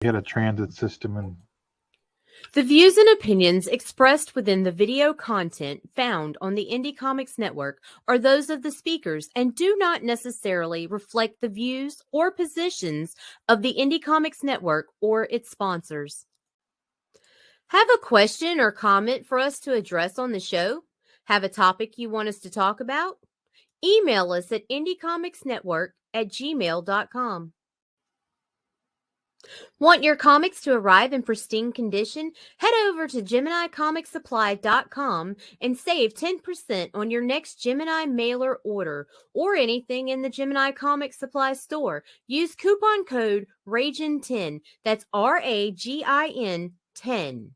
had a transit system and The views and opinions expressed within the video content found on the Indie Comics Network are those of the speakers and do not necessarily reflect the views or positions of the Indie Comics Network or its sponsors. Have a question or comment for us to address on the show? Have a topic you want us to talk about? Email us at indiecomicsnetwork@gmail.com. Want your comics to arrive in pristine condition? Head over to GeminiComicSupply.com and save 10% on your next Gemini mailer order or anything in the Gemini Comic Supply store. Use coupon code RAGIN10. That's RAGIN 10.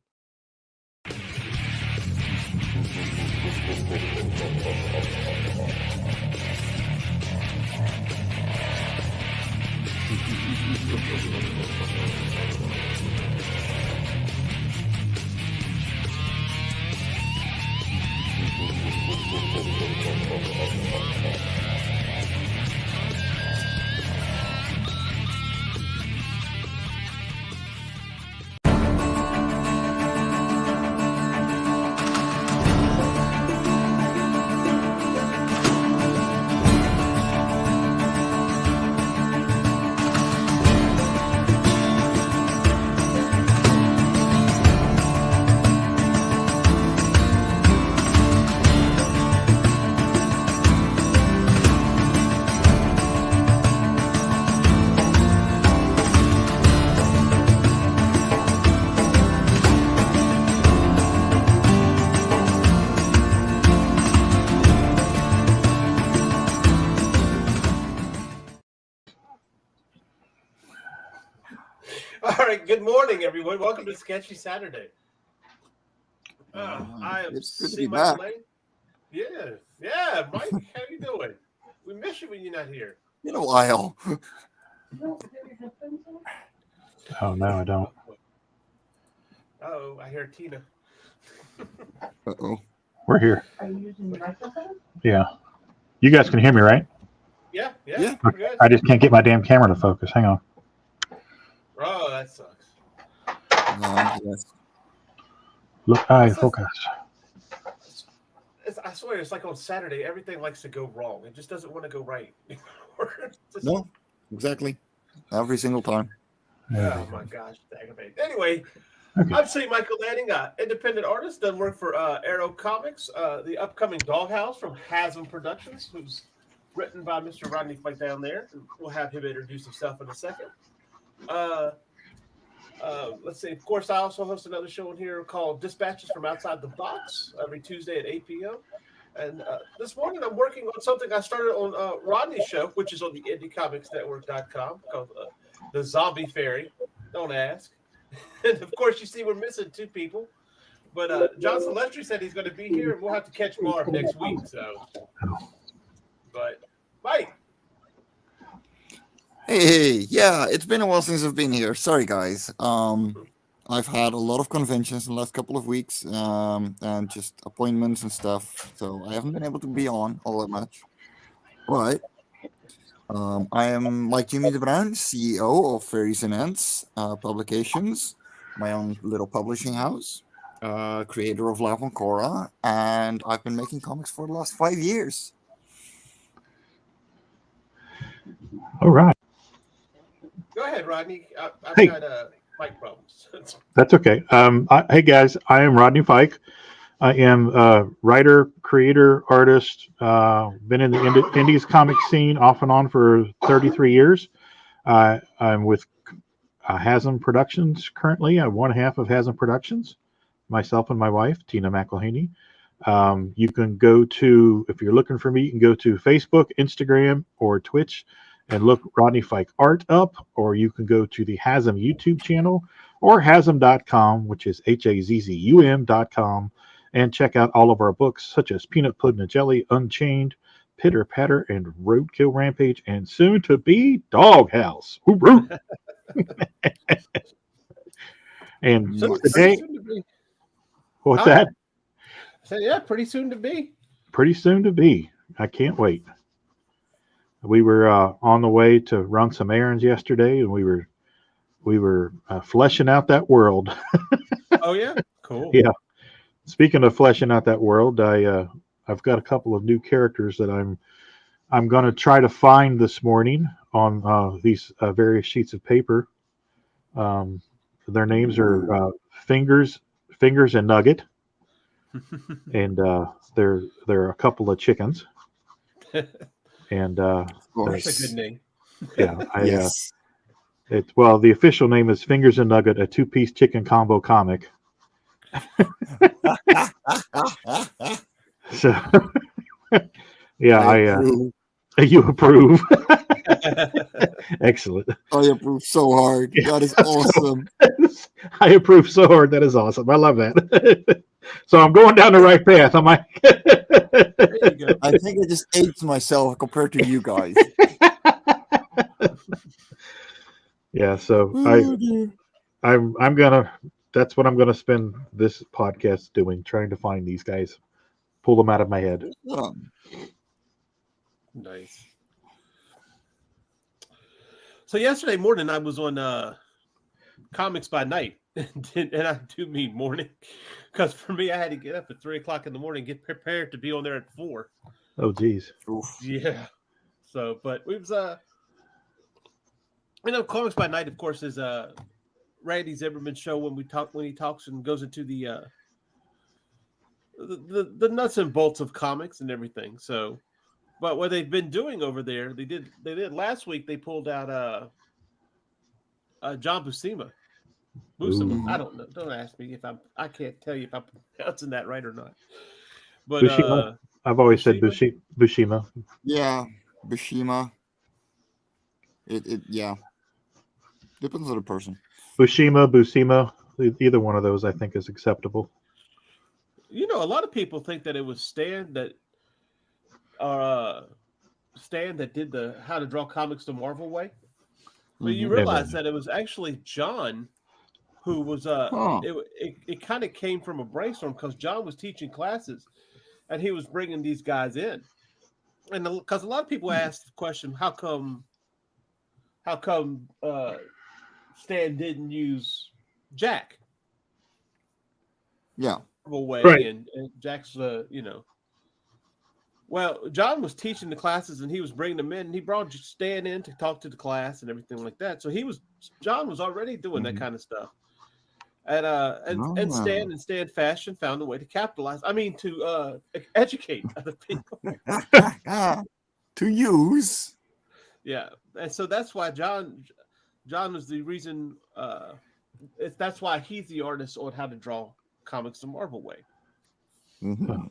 All right, good morning, everyone. Welcome to Sketchy Saturday. I am C. Michael Lanning. Yeah, Mike, how you doing? We miss you when you're not here. In a while. oh no, I don't. Oh, I hear Tina. Uh-oh. We're here. Are you using the microphone? Yeah. You guys can hear me, right? Yeah. Yeah. We're good. I just can't get my damn camera to focus. Hang on. Oh, that sucks. Yes. Look, focus. I swear, it's like on Saturday, everything likes to go wrong. It just doesn't want to go right. No, exactly. Every single time. Oh my gosh, aggravating. Anyway, Okay. I'm C. Michael Lanning, independent artist, done work for Arrow Comics, the upcoming Doghouse from Hasm Productions, who's written by Mr. Rodney Fyke down there. We'll have him introduce himself in a second. Let's see. Of course, I also host another show in here called Dispatches from Outside the Box every Tuesday at 8 p.m. And this morning I'm working on something I started on Rodney's show, which is on the IndieComicsNetwork.com, called The Zombie Fairy. Don't ask. And of course, you see we're missing two people. But John Celestri said he's going to be here, and we'll have to catch MarV next week. So, but Mike. Hey, yeah, it's been a while since I've been here. Sorry, guys. I've had a lot of conventions in the last couple of weeks, and just appointments and stuff. So I haven't been able to be on all that much. But I am, like Jimmy DeBruin, CEO of Fairies and Ants Publications, my own little publishing house, creator of Love on Cora, and I've been making comics for the last 5 years. All right. Go ahead, Rodney. I've Hey. got mic problems. That's okay. Hey guys, I am Rodney Fyke. I am a writer, creator, artist. Been in the Indies comic scene off and on for 33 years. I'm with Hasm Productions currently. I'm one half of Hasm Productions. Myself and my wife, Tina McElhaney. You can go to, if you're looking for me, you can go to Facebook, Instagram, or Twitch and look Rodney Fyke art up, or you can go to the Hasm YouTube channel or Hasm.com, which is HAZZUM.com, and check out all of our books, such as Peanut Pudding and Jelly, Unchained, Pitter Patter, and Roadkill Rampage, and soon to be Doghouse. And So today, soon to be. what's that? So yeah, pretty soon to be. Pretty soon to be. I can't wait. We were on the way to run some errands yesterday, and we were we were fleshing out that world. Oh yeah, cool. Yeah. Speaking of fleshing out that world, I've got a couple of new characters that I'm going to try to find this morning on these various sheets of paper. Their names are Fingers and Nugget, and they're a couple of chickens. And That's a good name. Yeah, Yes. the official name is Fingers and Nugget, a 2-piece chicken combo comic. So, yeah, you approve. Excellent. I approve so hard. That is awesome. I approve so hard. That is awesome. I love that. So I'm going down the right path. Am I? There you go. I think I just aged myself compared to you guys. Yeah. So I'm gonna. That's what I'm gonna spend this podcast doing, trying to find these guys, pull them out of my head. Nice. So yesterday morning I was on Comics by Night, and I do mean morning, because for me I had to get up at 3:00 in the morning, get prepared to be on there at 4. Oh, geez. Yeah. So, but it was Comics by Night, of course, is Randy Zimmerman show when he talks and goes into the nuts and bolts of comics and everything. So, but what they've been doing over there, they did last week. They pulled out John Buscema. I don't know. Don't ask me if I can't tell you if I'm pronouncing that right or not. But Bushima. I've always said Bushima. Yeah, Bushima. It depends on the person. Busima, either one of those I think is acceptable. You know, a lot of people think that it was Stan that did the How to Draw Comics the Marvel Way. But you realize that it was actually John who was it kind of came from a brainstorm, because John was teaching classes and he was bringing these guys in. And because a lot of people ask the question, how come Stan didn't use Jack? Yeah. Way, right. And Jack's well, John was teaching the classes and he was bringing them in, and he brought Stan in to talk to the class and everything like that. So John was already doing that kind of stuff. And Stan in Stan fashion found a way to capitalize. I mean, to educate other people. To use. Yeah. And so that's why John was the reason. That's why he's the artist on How to Draw Comics the Marvel Way. Mm-hmm.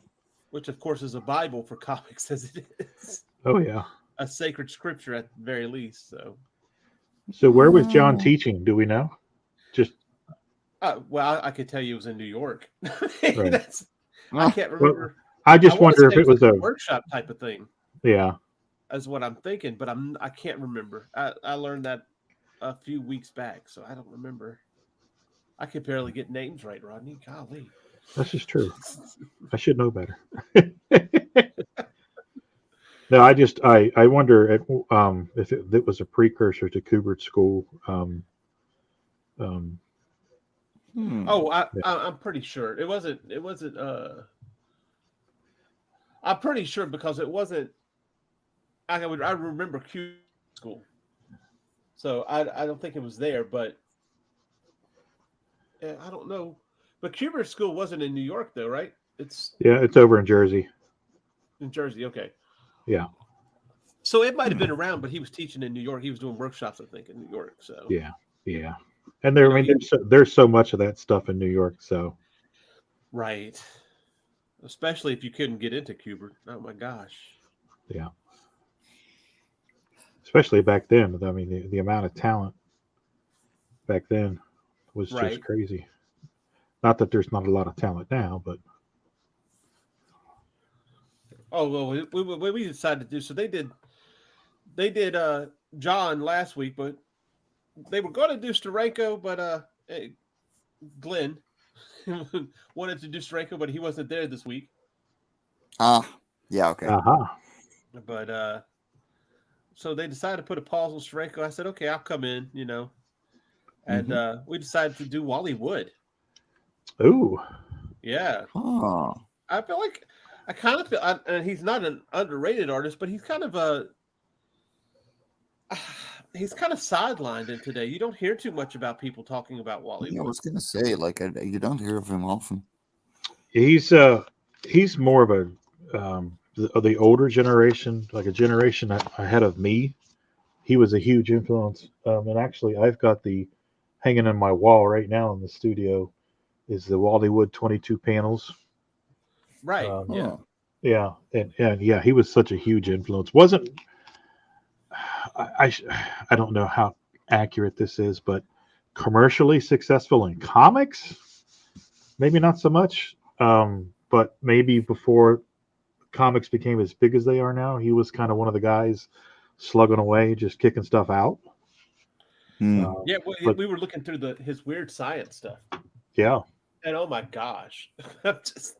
Which, of course, is a Bible for comics, as it is. Oh, yeah. A sacred scripture at the very least. So where was John teaching? Do we know? Just well, I could tell you it was in New York. Right. I can't remember. I just wonder if it was a workshop type of thing. Yeah. That's what I'm thinking, but I can't remember. I learned that a few weeks back, so I don't remember. I could barely get names right, Rodney. Golly. That's just true. I should know better. No, I wonder if it was a precursor to Kubert School. I'm pretty sure it wasn't. I'm pretty sure because it wasn't. I remember Kubert School, so I don't think it was there, but I don't know. But Kubert School wasn't in New York, though, right? It's over in Jersey. In Jersey, okay. Yeah. So it might have been around, but he was teaching in New York. He was doing workshops, I think, in New York. So yeah. And there's so much of that stuff in New York. So right, especially if you couldn't get into Kubert. Oh my gosh. Yeah. Especially back then. I mean, the amount of talent back then was just crazy. Not that there's not a lot of talent now, but. Oh, well, we decided to do, so they did John last week, but they were going to do Steranko, but Glenn wanted to do Steranko, but he wasn't there this week. Yeah, okay. Uh-huh. But so they decided to put a pause on Steranko. I said, okay, I'll come in, and we decided to do Wally Wood. Ooh. Yeah, Oh. I feel like I kind of feel, and he's not an underrated artist, but he's kind of he's kind of sidelined in today. You don't hear too much about people talking about Wally Yeah, I Wood. was gonna say, like, you don't hear of him often. He's more of a the older generation, like a generation ahead of me. He was a huge influence, and actually, I've got the hanging on my wall right now in the studio is the Wally Wood 22 panels. Right. Oh. Yeah, and yeah, he was such a huge influence. Wasn't I don't know how accurate this is, but commercially successful in comics, maybe not so much. But maybe before comics became as big as they are now, he was kind of one of the guys slugging away, just kicking stuff out. Yeah, well, but we were looking through his weird science stuff, yeah, and oh my gosh, just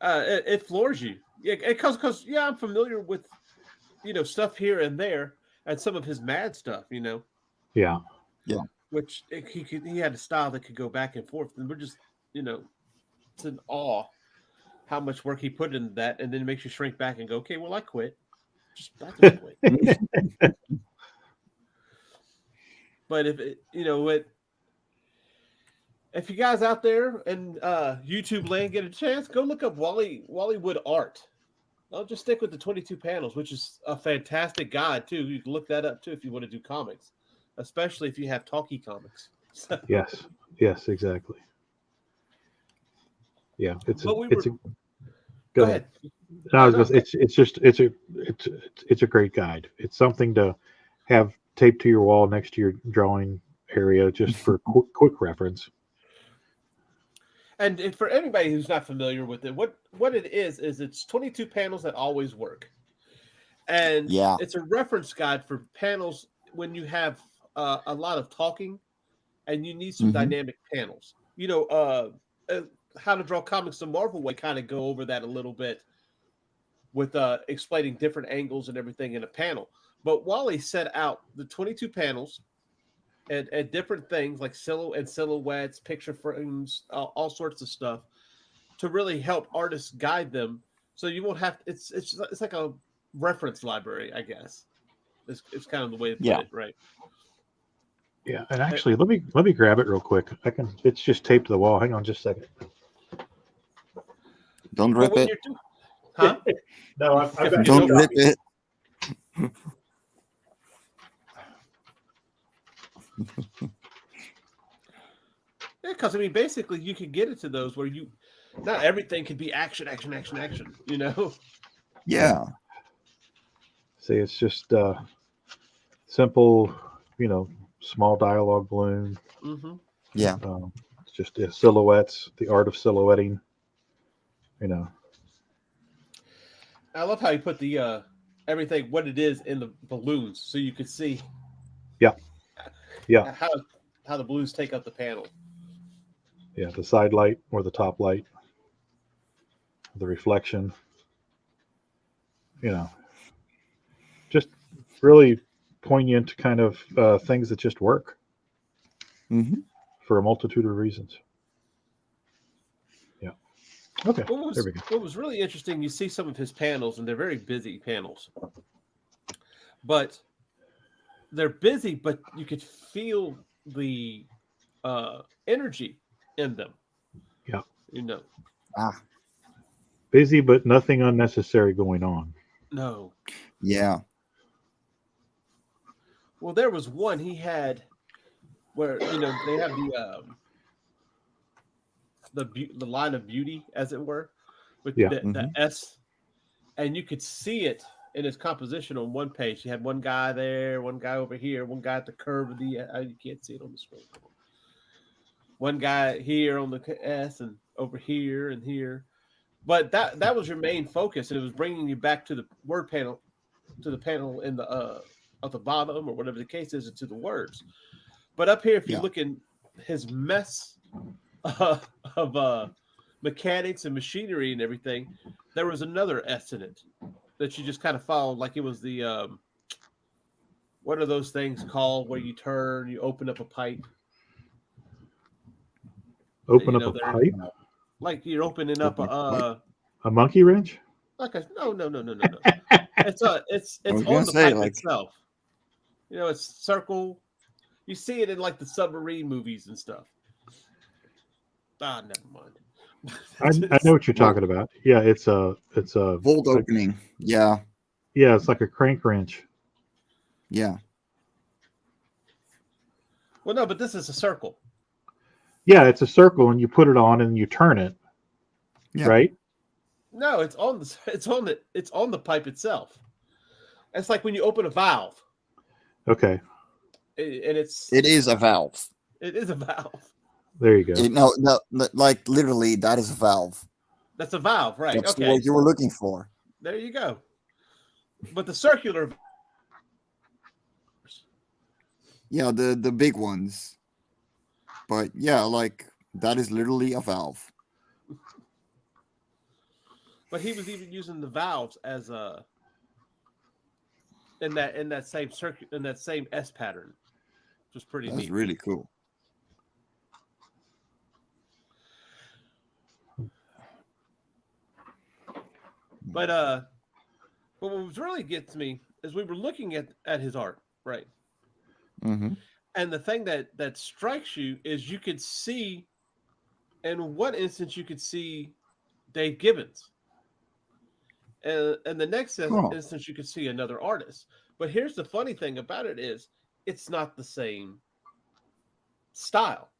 it floors you. Yeah, because yeah, I'm familiar with stuff here and there, and some of his mad stuff, yeah. which he had a style that could go back and forth, and we're just it's in awe how much work he put into that, and then it makes you shrink back and go, okay, well, I quit. I just quit. But if you guys out there and YouTube land get a chance, go look up Wally Wood art. I'll just stick with the 22 panels, which is a fantastic guide too. You can look that up too if you want to do comics, especially if you have talkie comics. Yes, exactly. Yeah, go ahead. No, I was gonna say, it's a great guide. It's something to have taped to your wall next to your drawing area, just for quick reference. And for anybody who's not familiar with it, what it is it's 22 panels that always work, and it's a reference guide for panels when you have a lot of talking, and you need some dynamic panels. How to Draw Comics the Marvel Way kind of go over that a little bit with explaining different angles and everything in a panel. But Wally set out the 22 panels and different things like silhouettes, picture frames, all sorts of stuff to really help artists guide them. So you won't have it's like a reference library, I guess. It's kind of the way to put it, right? Yeah, and actually, let me grab it real quick. It's just taped to the wall. Hang on, just a second. Don't rip it. Huh? No, I've got Don't rip it. Yeah, because basically, you could get into those where not everything could be action. Yeah. See, it's just simple, small dialogue balloon. Mm-hmm. Yeah. It's just silhouettes, the art of silhouetting. I love how you put the everything what it is in the balloons, so you could see. Yeah. How the balloons take up the panel. Yeah, the side light or the top light, the reflection. Just really poignant kind of things that just work for a multitude of reasons. Yeah. Okay. There we go. What was really interesting, you see some of his panels, and they're very busy panels. But they're busy, but you could feel the energy in them. Yeah. Busy, but nothing unnecessary going on. No. Yeah. Well, there was one he had where they have the line of beauty, as it were, with the S, and you could see it in his composition on one page. He had one guy there, one guy over here, one guy at the curve of the. You can't see it on the screen. One guy here on the S and over here and here, but that was your main focus, and it was bringing you back to the word panel, to the panel in the at the bottom or whatever the case is, to the words. But up here, if you look in his mess of mechanics and machinery and everything, there was another S in it that you just kind of followed, like it was the what are those things called where you turn, you open up a pipe? Open You up know, a they're- pipe? Like you're opening up A monkey wrench? like a no. It's I was on gonna the say, pipe like- itself. You know, it's circle. You see it in like the submarine movies and stuff. Ah, never mind. I know what you're talking about. Yeah, it's a Vault opening. Yeah. yeah, it's like a crank wrench. Yeah. Well, no, but this is a circle. Yeah, it's a circle, and you put it on and you turn it. Yeah. Right? No, it's on the pipe itself. It's like when you open a valve, Okay. and It is a valve. it is a valve. There you go. No, like literally, that is a valve. That's a valve, right? That's Okay, what you were looking for. there you go. But the circular, Yeah, the big ones. But yeah, like that is literally a valve. but he was even using the valves as a in that same circuit in that same S pattern, which was pretty That's neat. really cool. But what really gets me is we were looking at his art, right? Mm-hmm. And the thing that strikes you is you could see, in one instance, you could see Dave Gibbons. And the next instance, you could see another artist. But here's the funny thing about it is it's not the same style.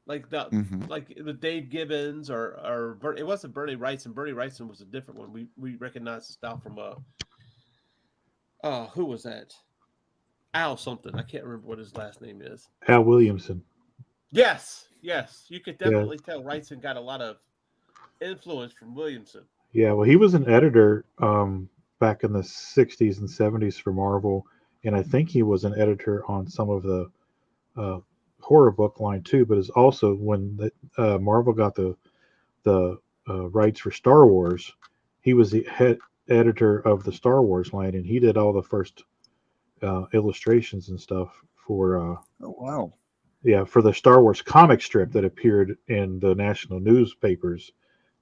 Like the Dave Gibbons or it wasn't Bernie Wrightson. Bernie Wrightson was a different one. We recognized the style from who was that? Al something. I can't remember what his last name is. Al Williamson. Yes. You could definitely tell Wrightson got a lot of influence from Williamson. Yeah, well, he was an editor back in the 60s and 70s for Marvel, and I think he was an editor on some of the horror book line too. But is also when Marvel got the rights for Star Wars, he was the head editor of the Star Wars line, and he did all the first illustrations and stuff for Oh wow. for the Star Wars comic strip that appeared in the national newspapers.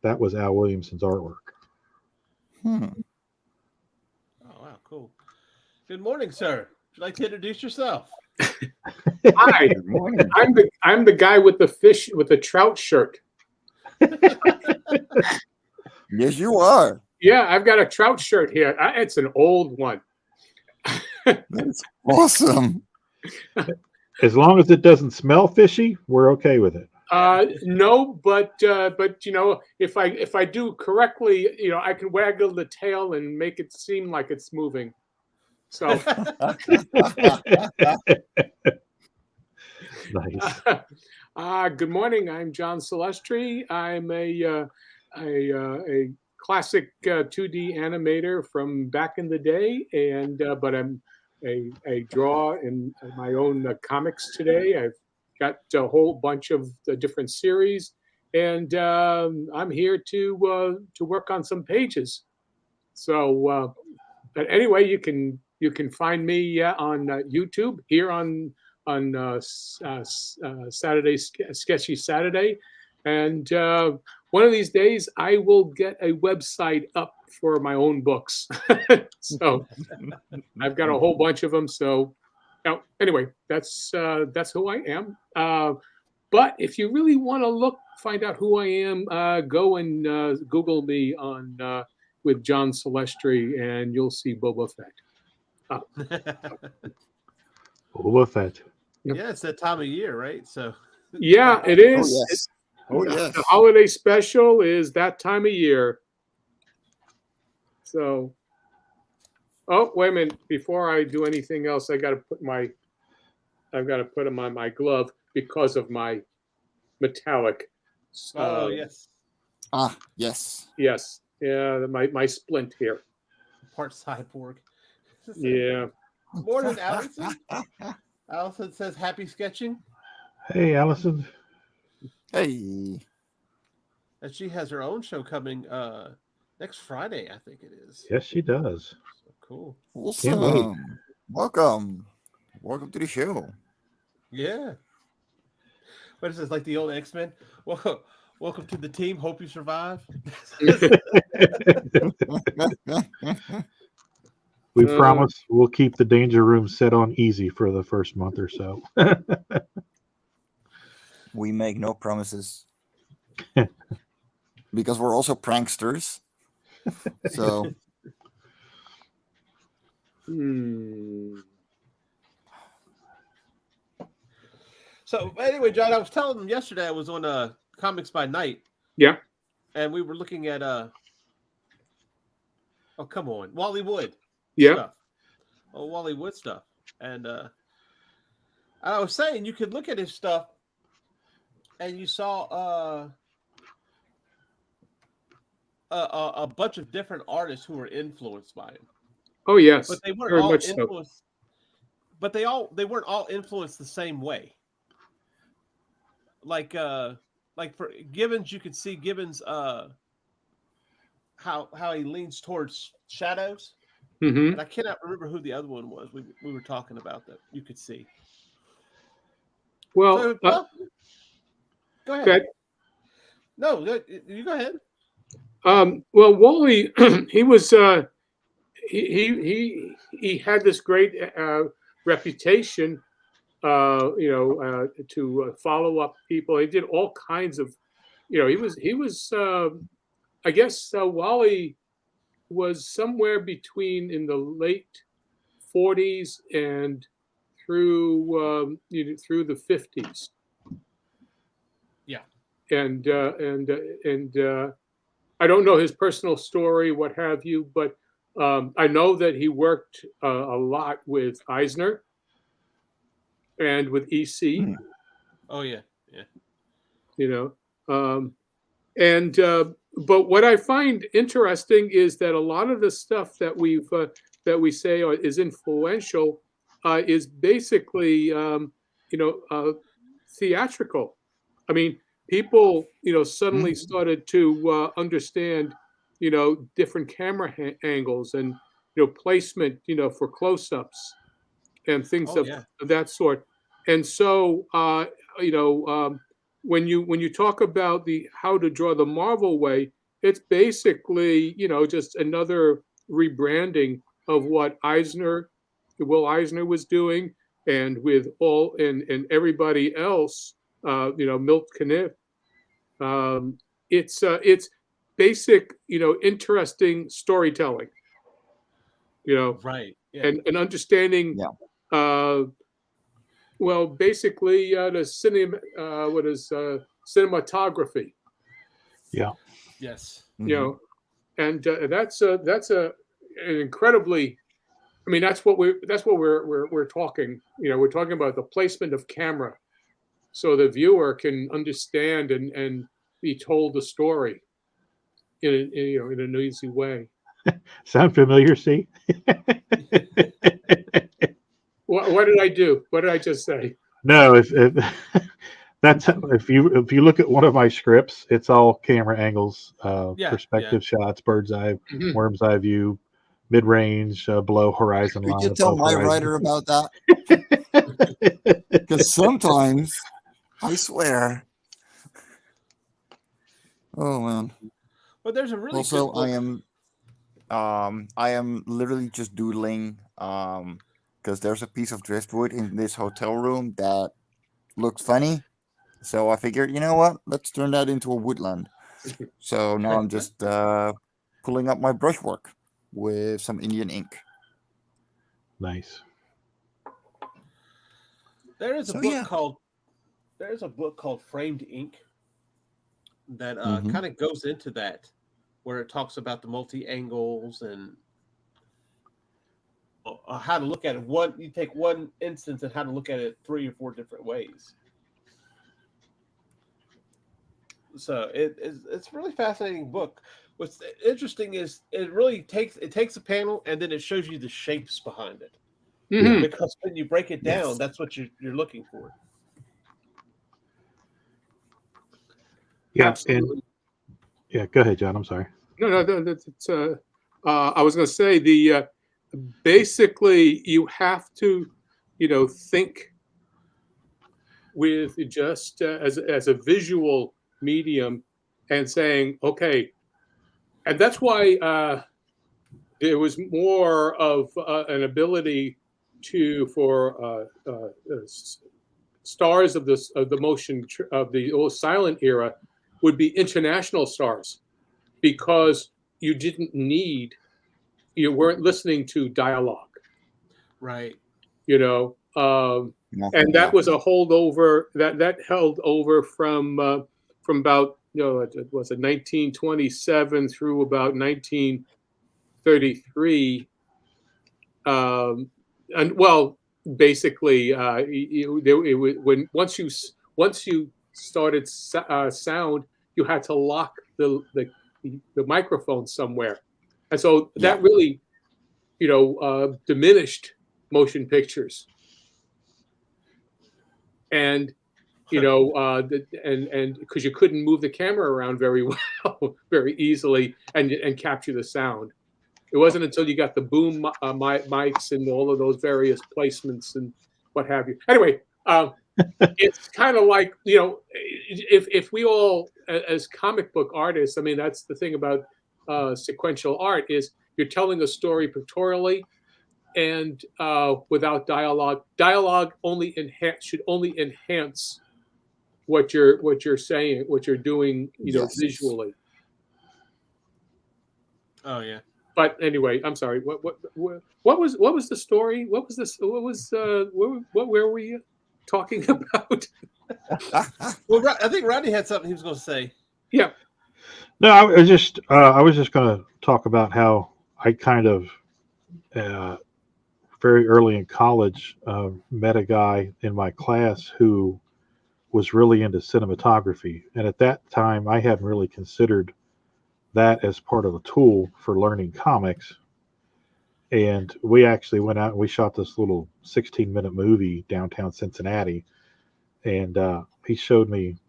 That was Al Williamson's artwork. Oh wow, cool. Good morning, sir. Would you like to introduce yourself? Hi, Good morning. I'm the guy with the trout shirt. Yes, you are. Yeah, I've got a trout shirt here. It's an old one. That's awesome. As long as it doesn't smell fishy, we're okay with it. No, but you know, if I do correctly, you know, I can waggle the tail and make it seem like it's moving. So Nice. good morning. I'm John Celestri. I'm a classic 2D animator from back in the day, and but I'm I draw in my own comics today. I've got a whole bunch of the different series, and I'm here to work on some pages. So, but anyway, you can find me on YouTube here on Saturday, Sketchy Saturday, and one of these days I will get a website up for my own books. So I've got a whole bunch of them. So anyway, that's who I am. But if you really want to find out who I am, go and Google me on with John Celestri, and you'll see Boba Fett. Boba Fett. Yeah, it's that time of year, right? So Yeah, it Oh is. yes. Oh yes. The holiday special is that time of year. So, oh, wait a minute. Before I do anything else, I've got to put them on my glove because of my metallic. oh yes. Ah yes. Yes. Yeah, my splint here. Part cyborg. Yeah. Morning, Allison. Allison says happy sketching. Hey, Allison. Hey. And she has her own show coming next Friday, I think it is. Yes, she does. So cool. Can't wait. Awesome. Welcome to the show. Yeah. What is this, like the old X-Men? Well, welcome to the team. Hope you survive. We promise we'll keep the danger room set on easy for the first month or so. We make no promises because we're also pranksters. So So anyway, John, I was telling them yesterday I was on Comics by Night. Yeah. And we were looking at oh come on, Wally Wood. Yeah. Stuff. Oh, Wally Wood stuff. And I was saying you could look at his stuff and you saw a bunch of different artists who were influenced by him. Oh yes. But they weren't very all much influenced. so. But they weren't all influenced the same way. Like for Gibbons, you could see Gibbons how he leans towards shadows. Mm-hmm. And I cannot remember who the other one was. We were talking about that. You could see. Well, So, go ahead. okay. No, you go ahead. Well, Wally, he was he had this great reputation, to follow up people. He did all kinds of, he was I guess Wally was somewhere between in the late 40s and through through the 50s. Yeah. And I don't know his personal story, what have you, but I know that he worked a lot with Eisner and with EC. Oh yeah, yeah. But what I find interesting is that a lot of the stuff that we say is influential is basically theatrical. I mean, people suddenly started to understand different camera angles and placement for close-ups and things of that sort. And so when you talk about how to draw the Marvel way, it's basically just another rebranding of what Will Eisner was doing, and with all and everybody else, Milt Kniff. It's basic, interesting storytelling. Right. Yeah. And understanding. Yeah. Well, basically, the cinematography. Yeah. Yes. And that's an incredibly. I mean, that's what we're talking. We're talking about the placement of camera, so the viewer can understand and be told the story in an easy way. Sound familiar? See. What did I do? What did I just say? No, if you look at one of my scripts, it's all camera angles, perspective shots, bird's eye, worm's eye view, mid range, below horizon line. Could you tell my writer about that? Because sometimes, I swear. Oh man. But there's a really also good book. I am literally just doodling because there's a piece of driftwood in this hotel room that looks funny. So I figured, you know what? Let's turn that into a woodland. So now I'm just pulling up my brushwork with some Indian ink. Nice. There is a book called Framed Ink that kind of goes into that, where it talks about the multi-angles and how to look at it. You take one instance and how to look at it 3 or 4 different ways. So it's a really fascinating book. What's interesting is it takes a panel and then it shows you the shapes behind it. Mm-hmm. Because when you break it down, that's what you're looking for. Yeah. Absolutely. Yeah. Go ahead, John. I'm sorry. No. That's I was going to say the basically you have to, think with just as a visual medium and saying, okay, and that's why there was more of an ability for stars of the motion of the old silent era would be international stars, because you weren't listening to dialogue, Right. and that was a holdover that held over from about it was 1927 through about 1933, and well, basically, once you started sound, you had to lock the microphone somewhere, and so that really, diminished motion pictures, and and because you couldn't move the camera around very well, very easily, and capture the sound. It wasn't until you got the boom mics and all of those various placements and what have you. Anyway, it's kind of like, if we all, as comic book artists, I mean, that's the thing about sequential art, is you're telling a story pictorially and without dialogue. Dialogue should only enhance what you're saying, what you're doing, visually. Oh yeah. But anyway, I'm sorry. What was the story? What was this? What were we talking about? Well, I think Rodney had something he was going to say. Yeah. No, I was just going to talk about how I kind of very early in college met a guy in my class who was really into cinematography, and at that time I hadn't really considered that as part of a tool for learning comics. And we actually went out and we shot this little 16-minute movie downtown Cincinnati. And he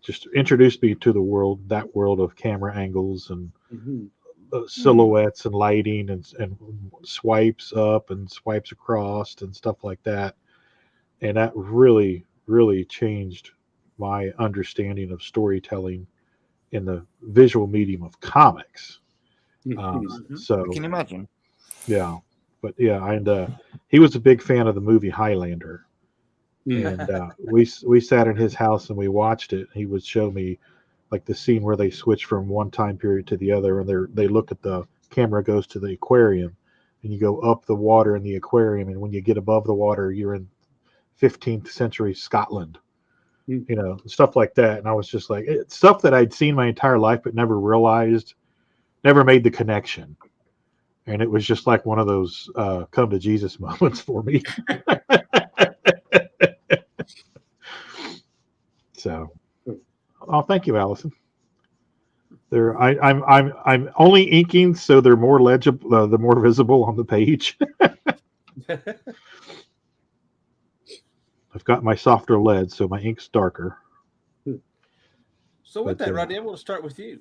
just introduced me to that world of camera angles and silhouettes and lighting and swipes up and swipes across and stuff like that. And that really, really changed my understanding of storytelling in the visual medium of comics. So I can imagine. Yeah, but yeah, and he was a big fan of the movie Highlander, and we sat in his house and we watched it. He would show me like the scene where they switch from one time period to the other, and they look at the camera goes to the aquarium, and you go up the water in the aquarium, and when you get above the water, you're in 15th century Scotland. Stuff like that. And I was just like, it's stuff that I'd seen my entire life, but never made the connection. And it was just like one of those come to Jesus moments for me. So, thank you, Allison. I'm only inking, so they're more legible, they're more visible on the page. I've got my softer lead, so my ink's darker. So with that, Rodney, I want to start with you.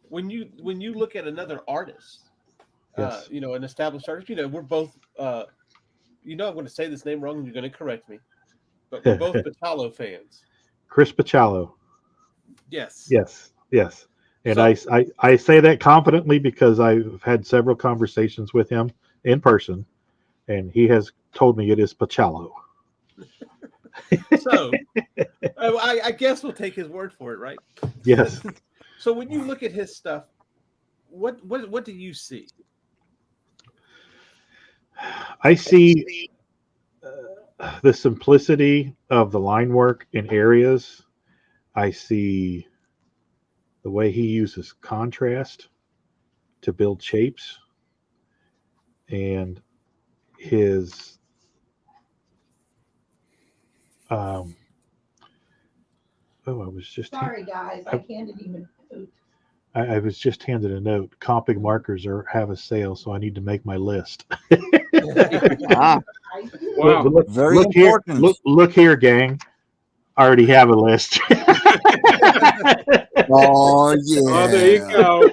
When you look at another artist, yes. An established artist, we're both, I'm going to say this name wrong, and you're going to correct me, but we're both Pachalo fans. Chris Pachalo. Yes. And I say that confidently because I've had several conversations with him in person, and he has told me it is Pachalo. So I guess we'll take his word for it, right? Yes. So when you look at his stuff, what do you see? I see the simplicity of the line work in areas. I see the way he uses contrast to build shapes, and his I was just sorry, guys. I handed him a note. I was just handed a note. Copic markers have a sale, so I need to make my list. Wow. Very important. Look here, gang. I already have a list. Oh yeah. Oh, there you go.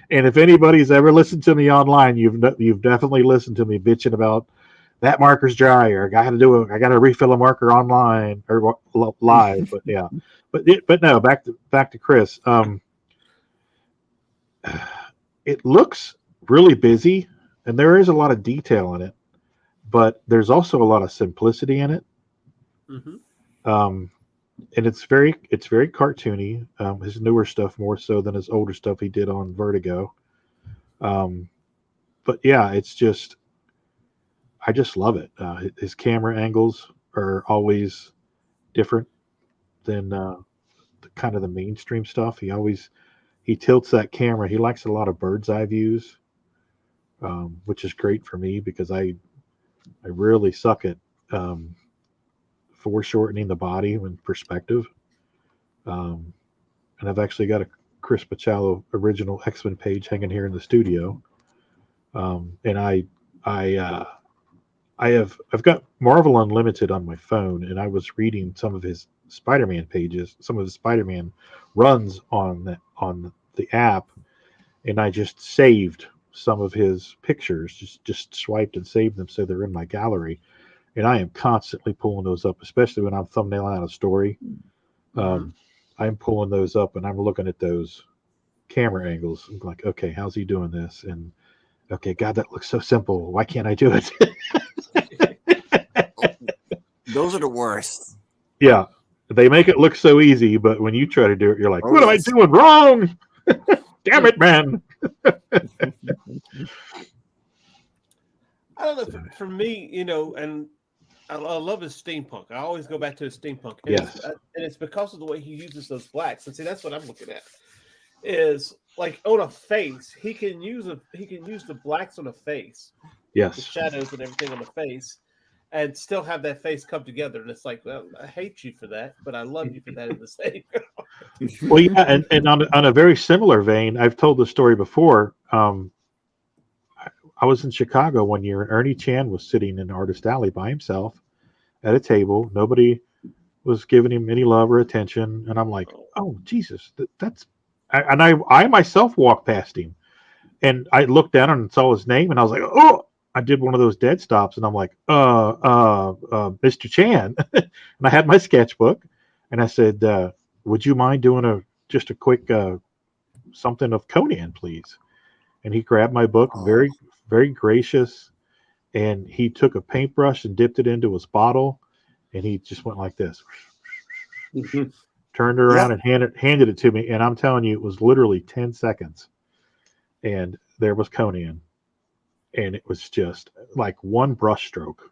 And if anybody's ever listened to me online, you've definitely listened to me bitching about that marker's dry, or I got to refill a marker online or live. But yeah, but no, back to Chris. It looks really busy, and there is a lot of detail in it, but there's also a lot of simplicity in it. And it's very cartoony. His newer stuff more so than his older stuff he did on Vertigo. But yeah, it's just, I just love it. His camera angles are always different than the kind of the mainstream stuff. He tilts that camera. He likes a lot of bird's eye views, which is great for me because I really suck at foreshortening the body in perspective. And I've actually got a Chris Pacciallo original X-Men page hanging here in the studio. And I've got Marvel Unlimited on my phone, and I was reading some of his Spider-Man pages, some of the Spider-Man runs on the app, and I just saved some of his pictures, just swiped and saved them so they're in my gallery. And I am constantly pulling those up, especially when I'm thumbnailing out a story. I'm pulling those up and I'm looking at those camera angles. I'm like, okay, how's he doing this? And okay, God, that looks so simple. Why can't I do it? Those are the worst. Yeah, they make it look so easy, but when you try to do it, you're like, Oh, what am I yes. doing wrong? Damn it, man. I don't know. For me, and I love his steampunk. I always go back to his steampunk. And Yes. and it's because of the way he uses those blacks. And see, that's what I'm looking at. Is like on a face, he can use the blacks on a face, the Yes. shadows and everything on the face, and still have that face come together. And it's like, well, I hate you for that, but I love you for that in the same. Well, yeah, and on a very similar vein, I've told the story before. I was in Chicago one year, and Ernie Chan was sitting in Artist Alley by himself at a table. Nobody was giving him any love or attention, and I'm like, oh Jesus, I myself walked past him, and I looked down and saw his name, and I was like, oh. I did one of those dead stops, and I'm like, Mr. Chan, and I had my sketchbook, and I said, would you mind doing just a quick something of Conan, please? And he grabbed my book, very, very gracious, and he took a paintbrush and dipped it into his bottle, and he just went like this, turned it around and handed it to me, and I'm telling you, it was literally 10 seconds, and there was Conan. And it was just like one brush stroke,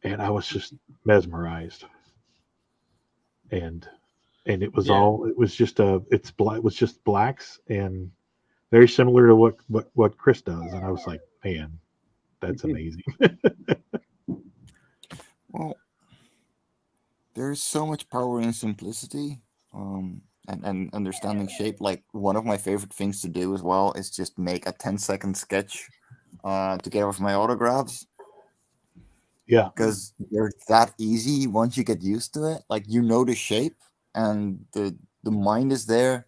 and I was just mesmerized. And it was it was just blacks and very similar to what Chris does. And I was like, man, that's amazing. Well, there's so much power in simplicity, and understanding shape. Like one of my favorite things to do as well is just make a 10-second sketch together with my autographs. Yeah, because they're that easy once you get used to it. Like the shape and the mind is there,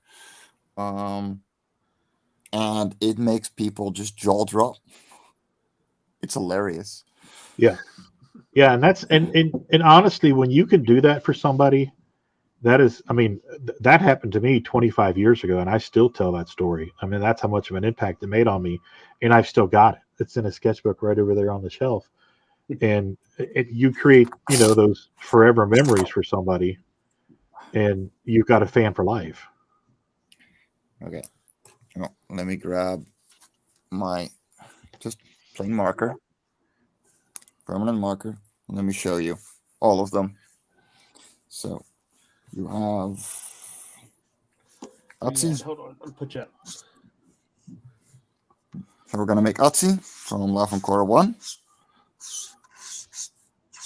and it makes people just jaw drop. It's hilarious. yeah, and that's and honestly, when you can do that for somebody, that is, I mean, that happened to me 25 years ago, and I still tell that story. I mean, that's how much of an impact it made on me, and I've still got it. It's in a sketchbook right over there on the shelf, and you create, those forever memories for somebody, and you've got a fan for life. Okay, let me grab my just plain marker, permanent marker, and let me show you all of them. So you have Otzi. Hold on, I'll put you up. So we're gonna make Otzi from Love and Quarter 1.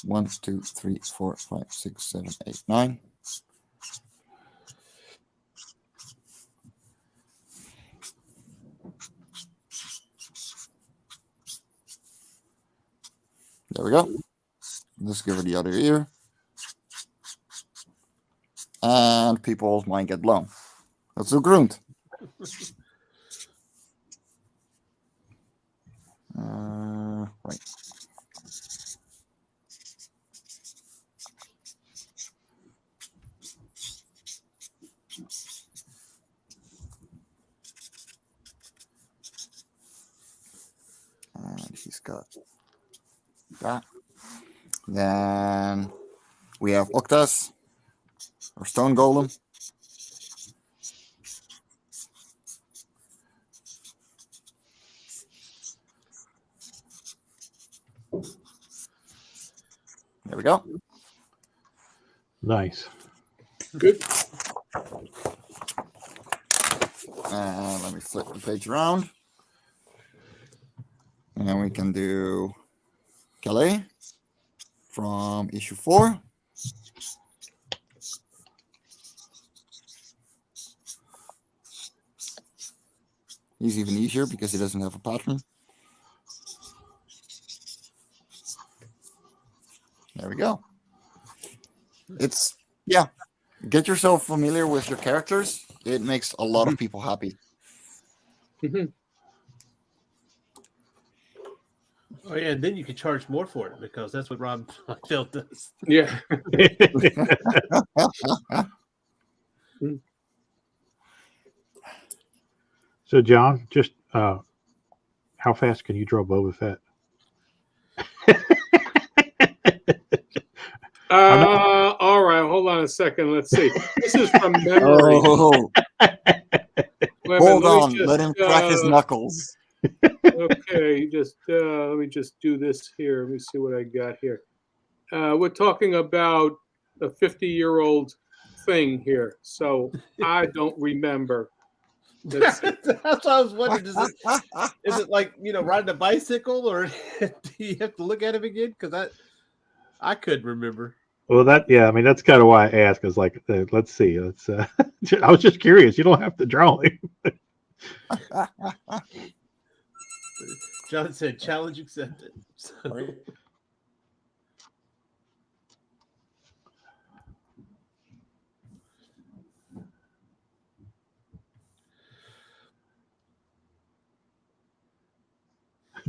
1, 2, 3, 4, 5, 6, 7, 8, 9. There we go. Let's give her the other ear. And people's mind get blown. That's so groomed. right. And he's got that. Then we have Octas, or Stone Golem. There we go. Nice. Good. And let me flip the page around. And we can do Calais from issue 4. He's even easier because he doesn't have a pattern. There we go. It's, yeah, get yourself familiar with your characters. It makes a lot of people happy. Mhm. Oh yeah, and then you can charge more for it because that's what Rob Phil does. Yeah. So, John, just how fast can you draw Boba Fett? All right, hold on a second. Let's see. This is from memory. Oh, Wait a minute, hold let me on. just, Let him crack his knuckles. Okay, just let me just do this here. Let me see what I got here. We're talking about a 50-year-old thing here, so I don't remember. Let's see. That's what I was wondering. Is it like riding a bicycle, or do you have to look at him again? Because I couldn't remember. Well, that's kind of why I asked. Is like, let's see. Let's. I was just curious. You don't have to draw him. John said, "Challenge accepted." So,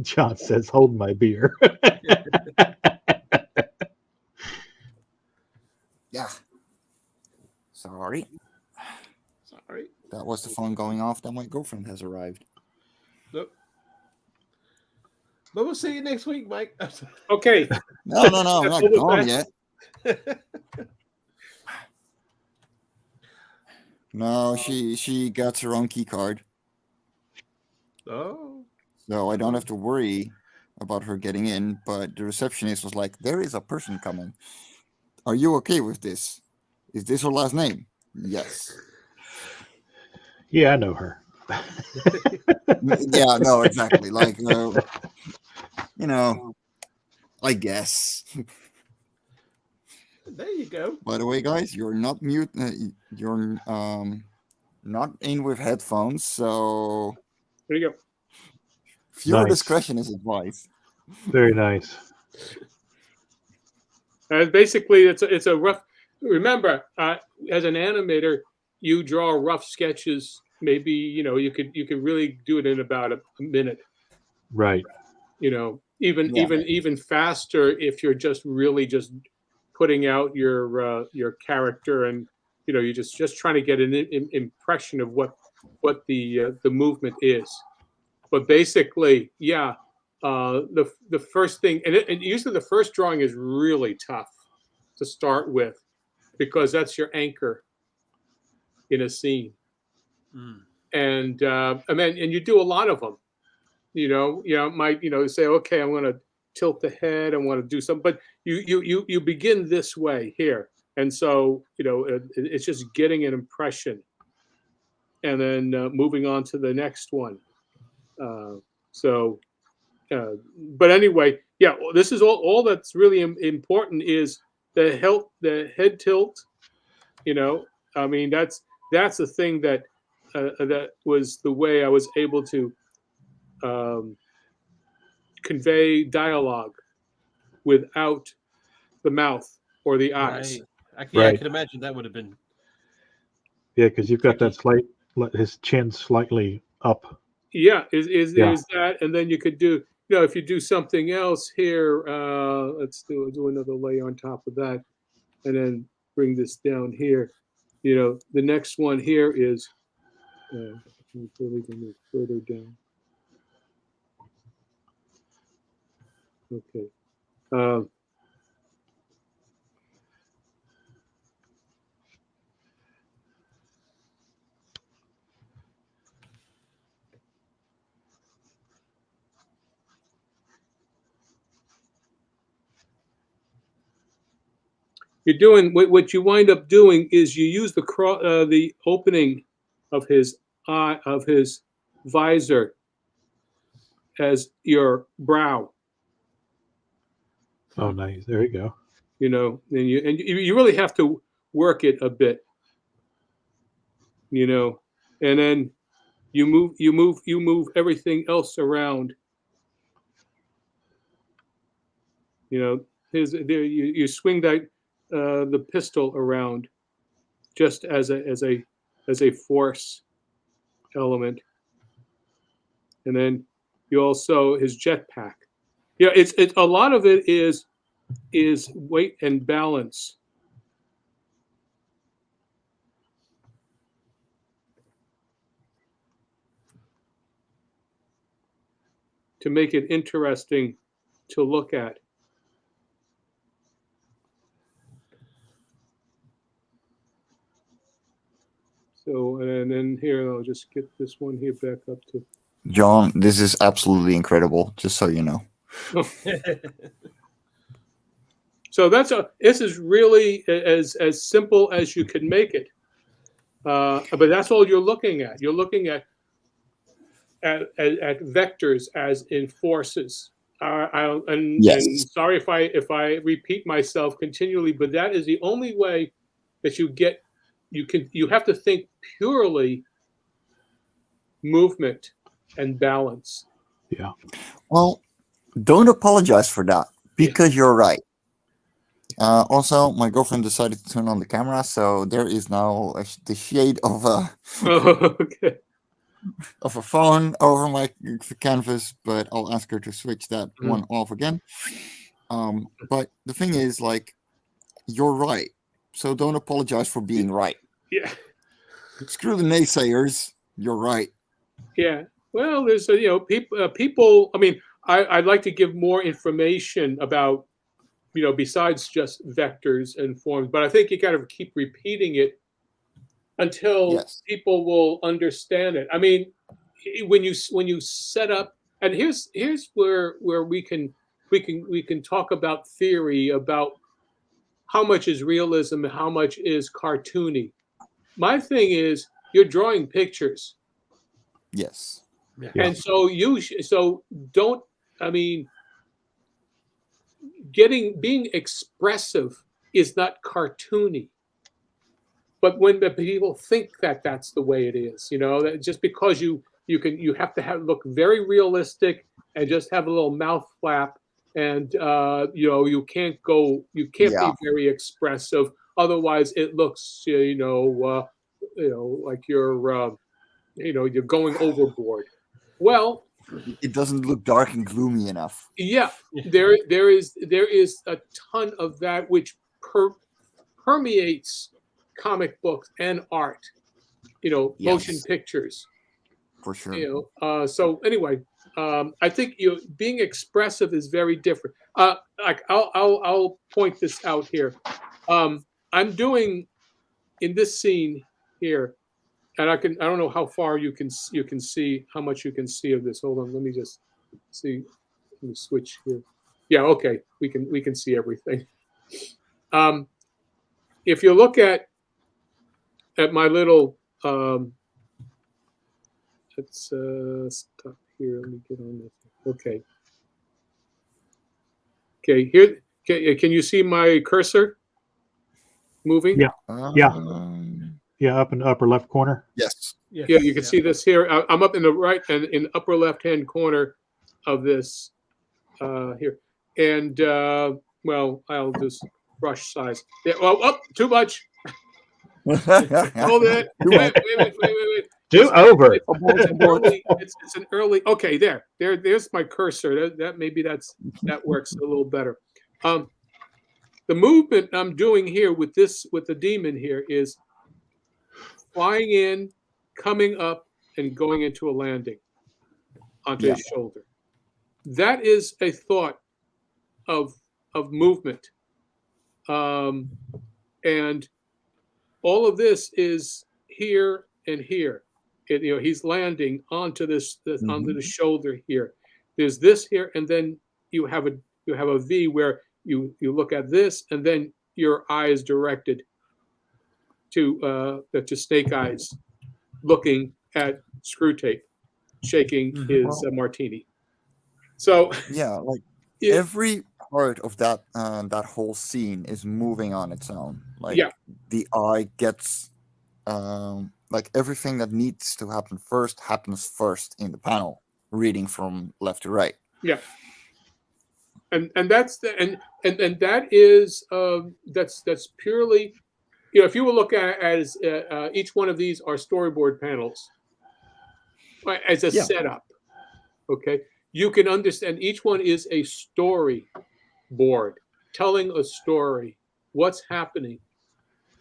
John says, "Hold my beer." Yeah. Sorry. sorry. That was the phone going off that my girlfriend has arrived. Nope. But we'll see you next week, Mike. Okay, No, I'm not What was gone that? yet. No, she got her own key card, Oh. so I don't have to worry about her getting in. But the receptionist was like, "There is a person coming. Are you okay with this? Is this her last name?" Yes. Yeah, I know her. Yeah, no, exactly. Like, I guess. There you go. By the way, guys, you're not mute. You're not in with headphones, so there you go. viewer Nice. discretion is advised. Very nice. Basically, it's a rough. Remember, as an animator, you draw rough sketches. Maybe you could really do it in about a minute. Right. Even faster if you're just really just putting out your character and you're just trying to get an impression of what the movement is. But basically, yeah, the first thing and usually the first drawing is really tough to start with because that's your anchor in a scene. And you do a lot of them. Might say, okay, I'm going to tilt the head. I want to do something, but you begin this way here, and so it's just getting an impression, and then moving on to the next one. But anyway, yeah, this is all that's really important is the head tilt. That's the thing that was the way I was able to convey dialogue without the mouth or the eyes. Right. I Right. can imagine that would have been. Yeah, because you've got that his chin slightly up. Yeah, is Yeah. that, and then you could do if you do something else here, let's do another layer on top of that, and then bring this down here. The next one here is really going to move further down. Okay. You're doing what you wind up doing is you use the opening of his eye, of his visor, as your brow. Oh, nice. There you go. And you really have to work it a bit. And then you move everything else around. You swing that the pistol around just as a force element, and then you also his jetpack. It's a lot of it is weight and balance. To make it interesting to look at. So, and then here, I'll just get this one here back up to. John, this is absolutely incredible, just so you know. So this is really as simple as you can make it. But that's all you're looking at. You're looking at vectors as in forces. And sorry if I repeat myself continually, but that is the only way that you have to think purely movement and balance. Yeah. Well, don't apologize for that, because you're right. Also, my girlfriend decided to turn on the camera, so there is now the shade of Okay. of a phone over my canvas, but I'll ask her to switch that one off again. But the thing is, you're right, so don't apologize for being right. Yeah. Screw the naysayers. You're right. Yeah. Well, there's people. I mean, I'd like to give more information about besides just vectors and forms, but I think you got to keep repeating it until people will understand it. I mean, when you set up, and here's where we can talk about theory about how much is realism and how much is cartoony. My thing is, you're drawing pictures. Yes. Yeah. And so being expressive is not cartoony. But when the people think that that's the way it is, that just because you have to look very realistic and just have a little mouth flap, and you can't be very expressive. Otherwise, it looks like you're going overboard. Well, it doesn't look dark and gloomy enough. Yeah, there is a ton of that which permeates comic books and art, motion pictures. For sure. So anyway, I think being expressive is very different. I'll point this out here. I'm doing in this scene here, and I don't know how far you can see, how much you can see of this. Hold on, let me just see. Let me switch here. Yeah, okay, we can see everything. If you look at my little, let's stop here. Let me get on this. Okay. Okay, here. Can you see my cursor moving? Yeah. Yeah, up in the upper left corner. Yes. Yeah, you can see this here. I'm up in the right and in the upper left-hand corner of this here. And well, I'll just brush size. Yeah, well, too much. Hold it. Wait. Do over. It's an early. Okay, there's my cursor. That maybe that works a little better. The movement I'm doing here with the demon here is flying in, coming up, and going into a landing onto his shoulder. That is a thought of movement, and all of this is here and here. He's landing onto this onto the shoulder here. There's this here, and then you have a V where you look at this, and then your eye is directed to Snake Eyes, looking at Screw Tape, shaking his martini. So like every part of that that whole scene is moving on its own. Like the eye gets like everything that needs to happen first happens first in the panel, reading from left to right. Yeah. And that's that is that's purely, if you will look at as each one of these are storyboard panels as a setup. Okay, you can understand each one is a story board telling a story, what's happening,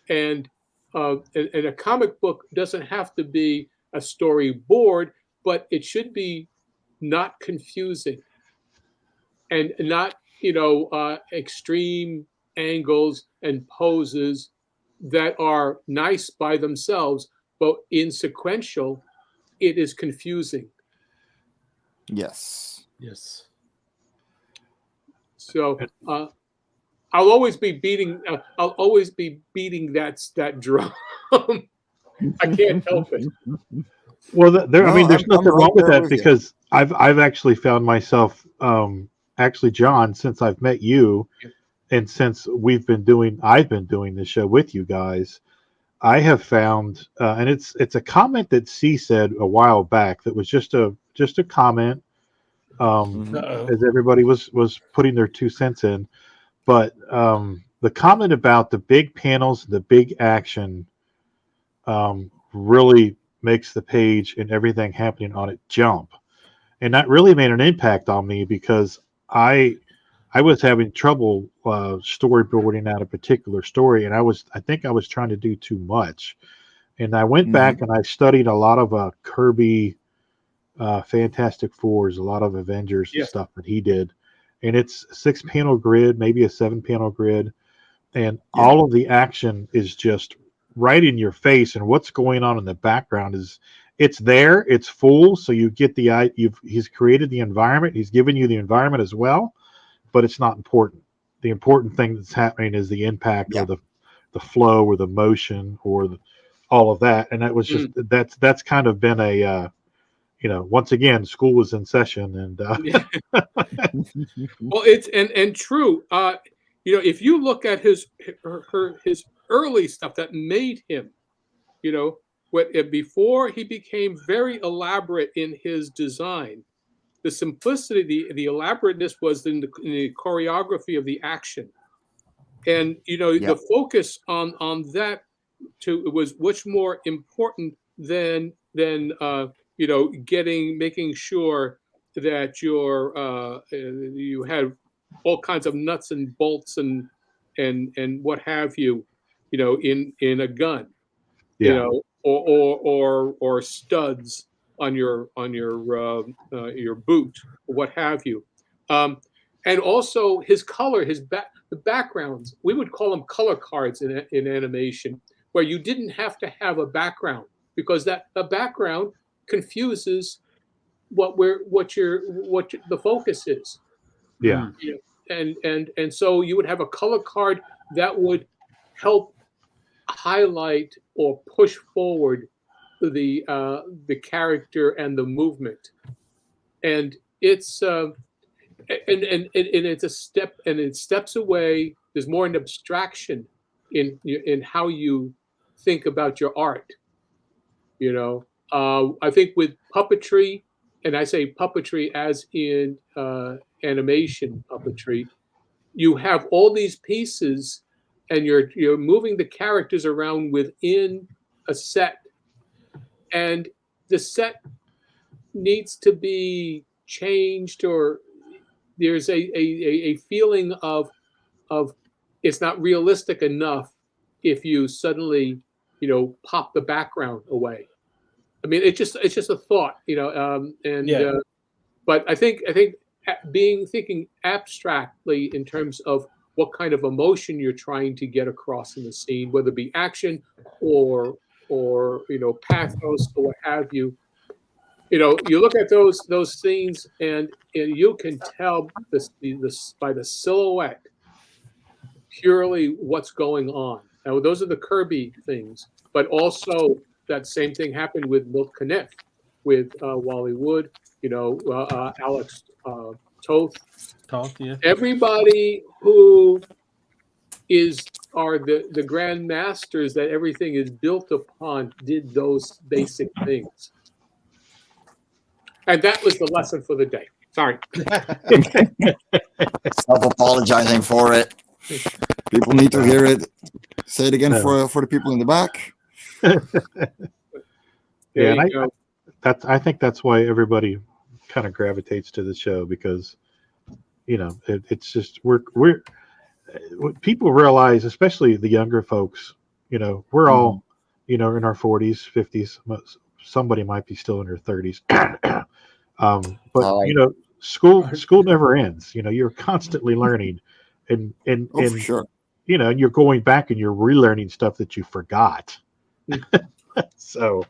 and a comic book doesn't have to be a storyboard, but it should be not confusing and not extreme angles and poses that are nice by themselves, but in sequential, it is confusing. Yes. So I'll always be beating that drum. I can't help it. Well, there's nothing wrong with that because I've actually found myself, actually, John, since I've met you, and since I've been doing this show with you guys, I have found, and it's a comment that C said a while back that was just a comment, as everybody was putting their 2 cents in, but the comment about the big panels, the big action, really makes the page and everything happening on it jump, and that really made an impact on me because I was having trouble storyboarding out a particular story, and I think I was trying to do too much, and I went back and I studied a lot of Kirby, Fantastic Fours, a lot of Avengers and stuff that he did, and it's 6-panel grid, maybe a 7-panel grid, and all of the action is just right in your face, and what's going on in the background is it's there, it's full, so you get he's created the environment, he's given you the environment as well, but it's not important. The important thing that's happening is the impact or the flow or the motion or all of that, and that was just that's kind of been a once again, school was in session, and well, it's and true. If you look at his early stuff that made him, before he became very elaborate in his design, the simplicity, the elaborateness was in the choreography of the action, and the focus on that was much more important than making sure that you had all kinds of nuts and bolts and what have you, in a gun, or studs on your boot, or what have you, and also his color, the backgrounds. We would call them color cards in animation, where you didn't have to have a background because the background confuses what the focus is. And so you would have a color card that would help highlight or push forward the character and the movement, and it's and it's a step, and it steps away. There's more an abstraction in how you think about your art. I think with puppetry, and I say puppetry as in animation puppetry, you have all these pieces, and you're moving the characters around within a set, and the set needs to be changed, or there's a feeling of it's not realistic enough if you suddenly, pop the background away. I mean, it's just a thought, but I think thinking abstractly in terms of what kind of emotion you're trying to get across in the scene, whether it be action or pathos or what have you. You look at those scenes and you can tell this by the silhouette purely what's going on. Now, those are the Kirby things, but also that same thing happened with Milt Kniff, with Wally Wood, Alex Toth. Yeah. Everybody who are the grand masters that everything is built upon did those basic things. And that was the lesson for the day. Sorry. Self-apologizing for it. People need to hear it. Say it again for the people in the back. Yeah, and I think that's why everybody kind of gravitates to the show, because it's just we're what people realize, especially the younger folks, we're all in our 40s, 50s. Somebody might be still in their 30s. But school never ends. You're constantly learning, and for sure. And you're going back and you're relearning stuff that you forgot. So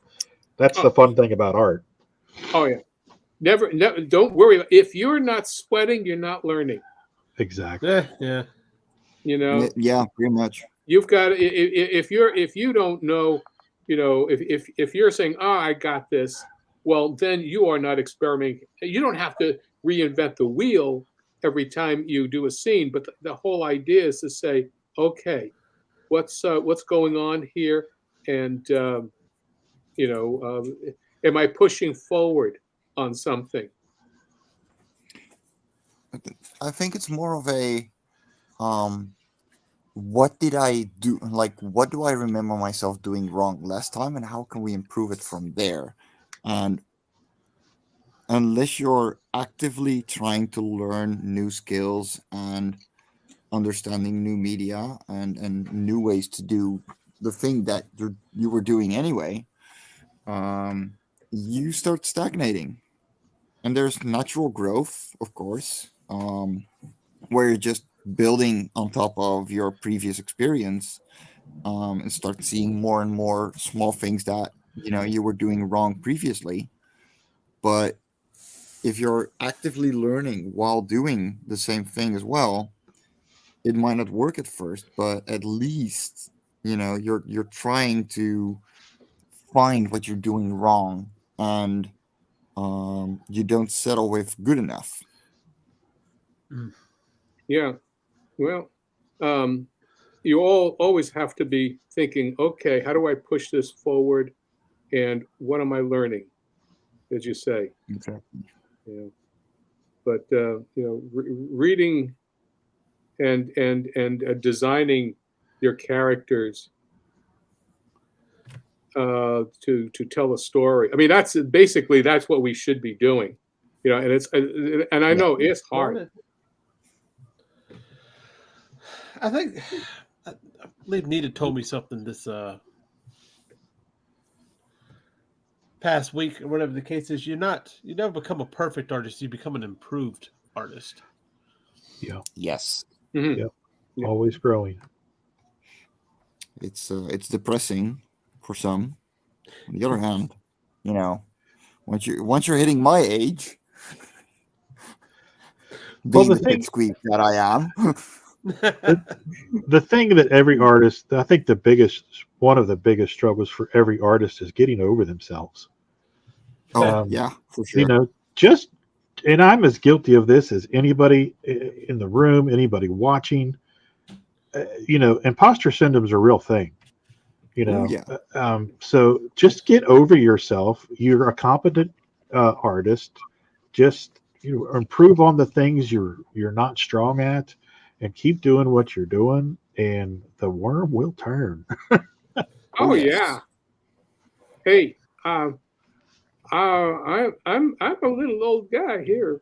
that's the fun thing about art. Oh yeah, never. Don't worry. If you're not sweating, you're not learning. Exactly. Yeah. Yeah, pretty much. You've got if you don't know, if you're saying, "Oh, I got this," well, then you are not experimenting. You don't have to reinvent the wheel every time you do a scene, but the whole idea is to say, "Okay, what's going on here?" And am I pushing forward on something? I think it's more of a what did I do? Like, what do I remember myself doing wrong last time, and how can we improve it from there? And unless you're actively trying to learn new skills and understanding new media and new ways to do the thing that you were doing anyway, you start stagnating. And there's natural growth, of course, where you're just building on top of your previous experience, and start seeing more and more small things that you were doing wrong previously. But if you're actively learning while doing the same thing as well, it might not work at first, but at least you're trying to find what you're doing wrong, and you don't settle with good enough. Yeah. Well, you always have to be thinking, okay, how do I push this forward, and what am I learning, as you say? Okay. Yeah. But reading and designing your characters to tell a story. I mean, that's what we should be doing, and I know it's hard. I think I believe Nita told me something this past week, or whatever the case is. You never become a perfect artist, you become an improved artist. Yeah. Yes. Mm-hmm. Yeah. Always growing. It's depressing for some. On the other hand, once you're hitting my age, being the pipsqueak that I am. The thing that every artist, I think one of the biggest struggles for every artist is getting over themselves. Yeah, for sure. And I'm as guilty of this as anybody in the room, anybody watching. Imposter syndrome is a real thing. So just get over yourself. You're a competent artist. Just improve on the things you're not strong at, and keep doing what you're doing, and the worm will turn. Oh yeah. Hey, I'm a little old guy here.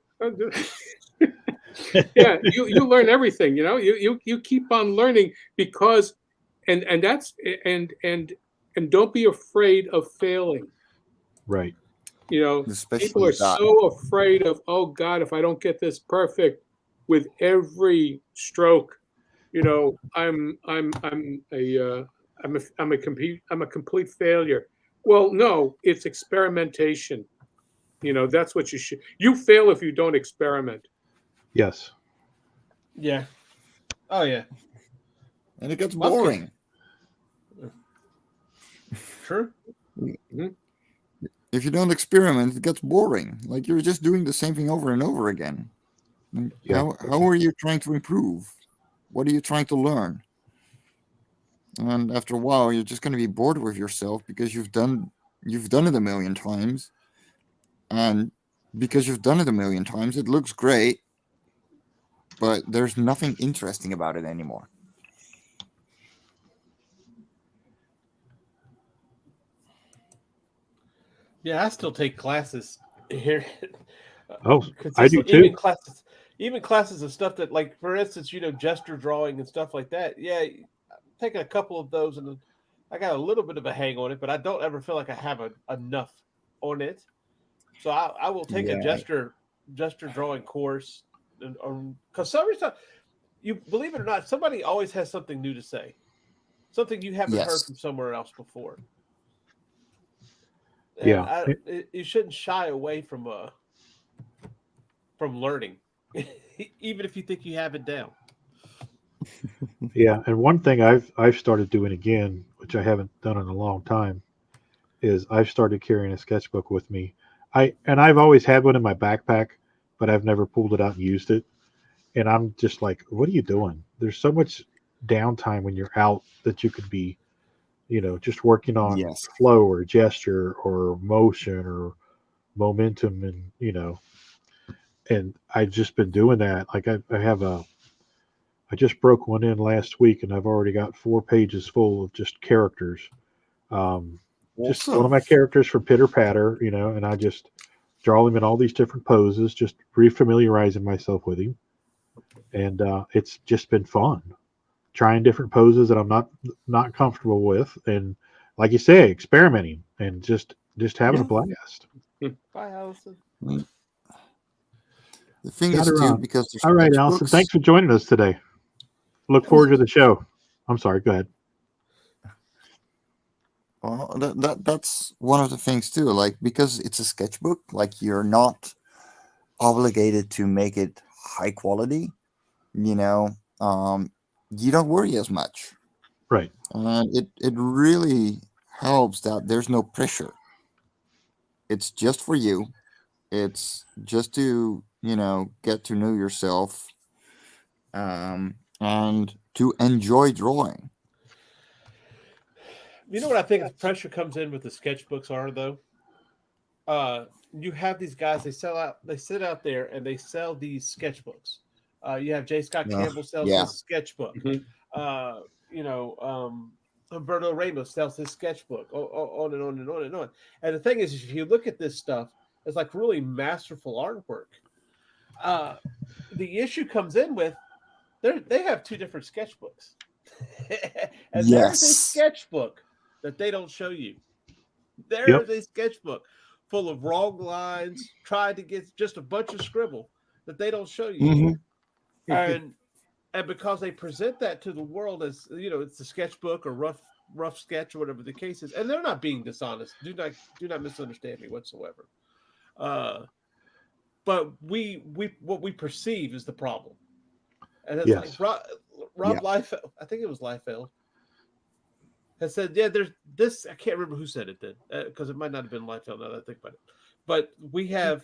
Yeah, you learn everything. You keep on learning because, and that's and don't be afraid of failing. Right. People Especially are that. so afraid of, oh God, if I don't get this perfect with every stroke, I'm a complete failure. Well, no, it's experimentation. That's what you fail if you don't experiment. Yes. Yeah. Oh yeah. And it gets boring. True. If you don't experiment, it gets boring. Like you're just doing the same thing over and over again. And Yeah. how are you trying to improve? What are you trying to learn? And after a while, you're just going to be bored with yourself because you've done it a million times. And because you've done it a million times, it looks great, but there's nothing interesting about it anymore. Yeah, I still take classes here. Oh, I do too. Even classes of stuff that, like, for instance, gesture drawing and stuff like that. Yeah, I'm taking a couple of those, and I got a little bit of a hang on it, but I don't ever feel like I have enough on it. So I will take a gesture drawing course, because some reason, you believe it or not, somebody always has something new to say, something you haven't heard from somewhere else before. And Yeah. You shouldn't shy away from learning, even if you think you have it down. Yeah. And one thing I've started doing again, which I haven't done in a long time, is I've started carrying a sketchbook with me. I've always had one in my backpack, but I've never pulled it out and used it. And I'm just like, what are you doing? There's so much downtime when you're out that you could be, just working on flow or gesture or motion or momentum, and and I've just been doing that. Like I just broke one in last week, and I've already got 4 pages full of just characters. Just one of my characters for Pitter Patter, and I just draw him in all these different poses, just refamiliarizing myself with him, and it's just been fun trying different poses that I'm not comfortable with, and like you say, experimenting and just having a blast. Bye, Allison. The thing Got is her too, on. because there's All right, Allison, thanks for joining us today. Look forward to the show. I'm sorry, go ahead. Well, that's one of the things too. Like, because it's a sketchbook, like you're not obligated to make it high quality. You don't worry as much. Right. And it really helps that there's no pressure. It's just for you. It's just to get to know yourself, and to enjoy drawing. You know what I think pressure comes in with the sketchbooks are, though? You have these guys, they sit out there and they sell these sketchbooks. You have J. Scott Campbell sells his sketchbook. Humberto Ramos sells his sketchbook, on and on and on and on. And the thing is, if you look at this stuff, it's like really masterful artwork. The issue comes in with they have two different sketchbooks. And there's a sketchbook that they don't show you. There's a sketchbook full of wrong lines, tried to get just a bunch of scribble that they don't show you. And because they present that to the world as, it's a sketchbook or rough sketch or whatever the case is, and they're not being dishonest. Do not misunderstand me whatsoever. But what we perceive is the problem. And it's like Rob Liefeld, I think it was Liefeld, has said, there's this, I can't remember who said it then, because it might not have been Liefeld now that I think about it. But we have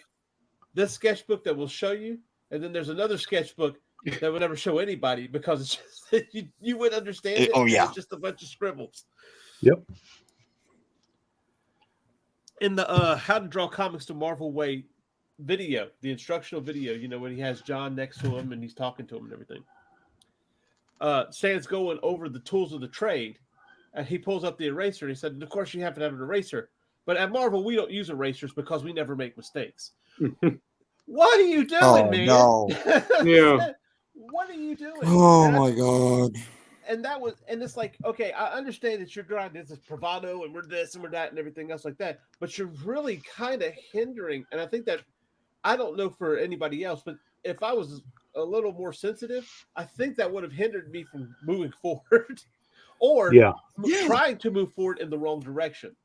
this sketchbook that will show you, and then there's another sketchbook that would never show anybody because it's just you wouldn't understand it. It's just a bunch of scribbles. Yep. In the How to Draw Comics the Marvel Way video, the instructional video, when he has John next to him and he's talking to him and everything. Stan's going over the tools of the trade, and he pulls up the eraser and he said, of course you have to have an eraser. But at Marvel, we don't use erasers because we never make mistakes. What are you doing, Oh, man? no. Yeah. What are you doing? Oh my God. And it's like, okay, I understand that you're trying this is bravado and we're this and we're that and everything else like that, but you're really kind of hindering. And I think that, I don't know for anybody else, but if I was a little more sensitive, I think that would have hindered me from moving forward or trying to move forward in the wrong direction.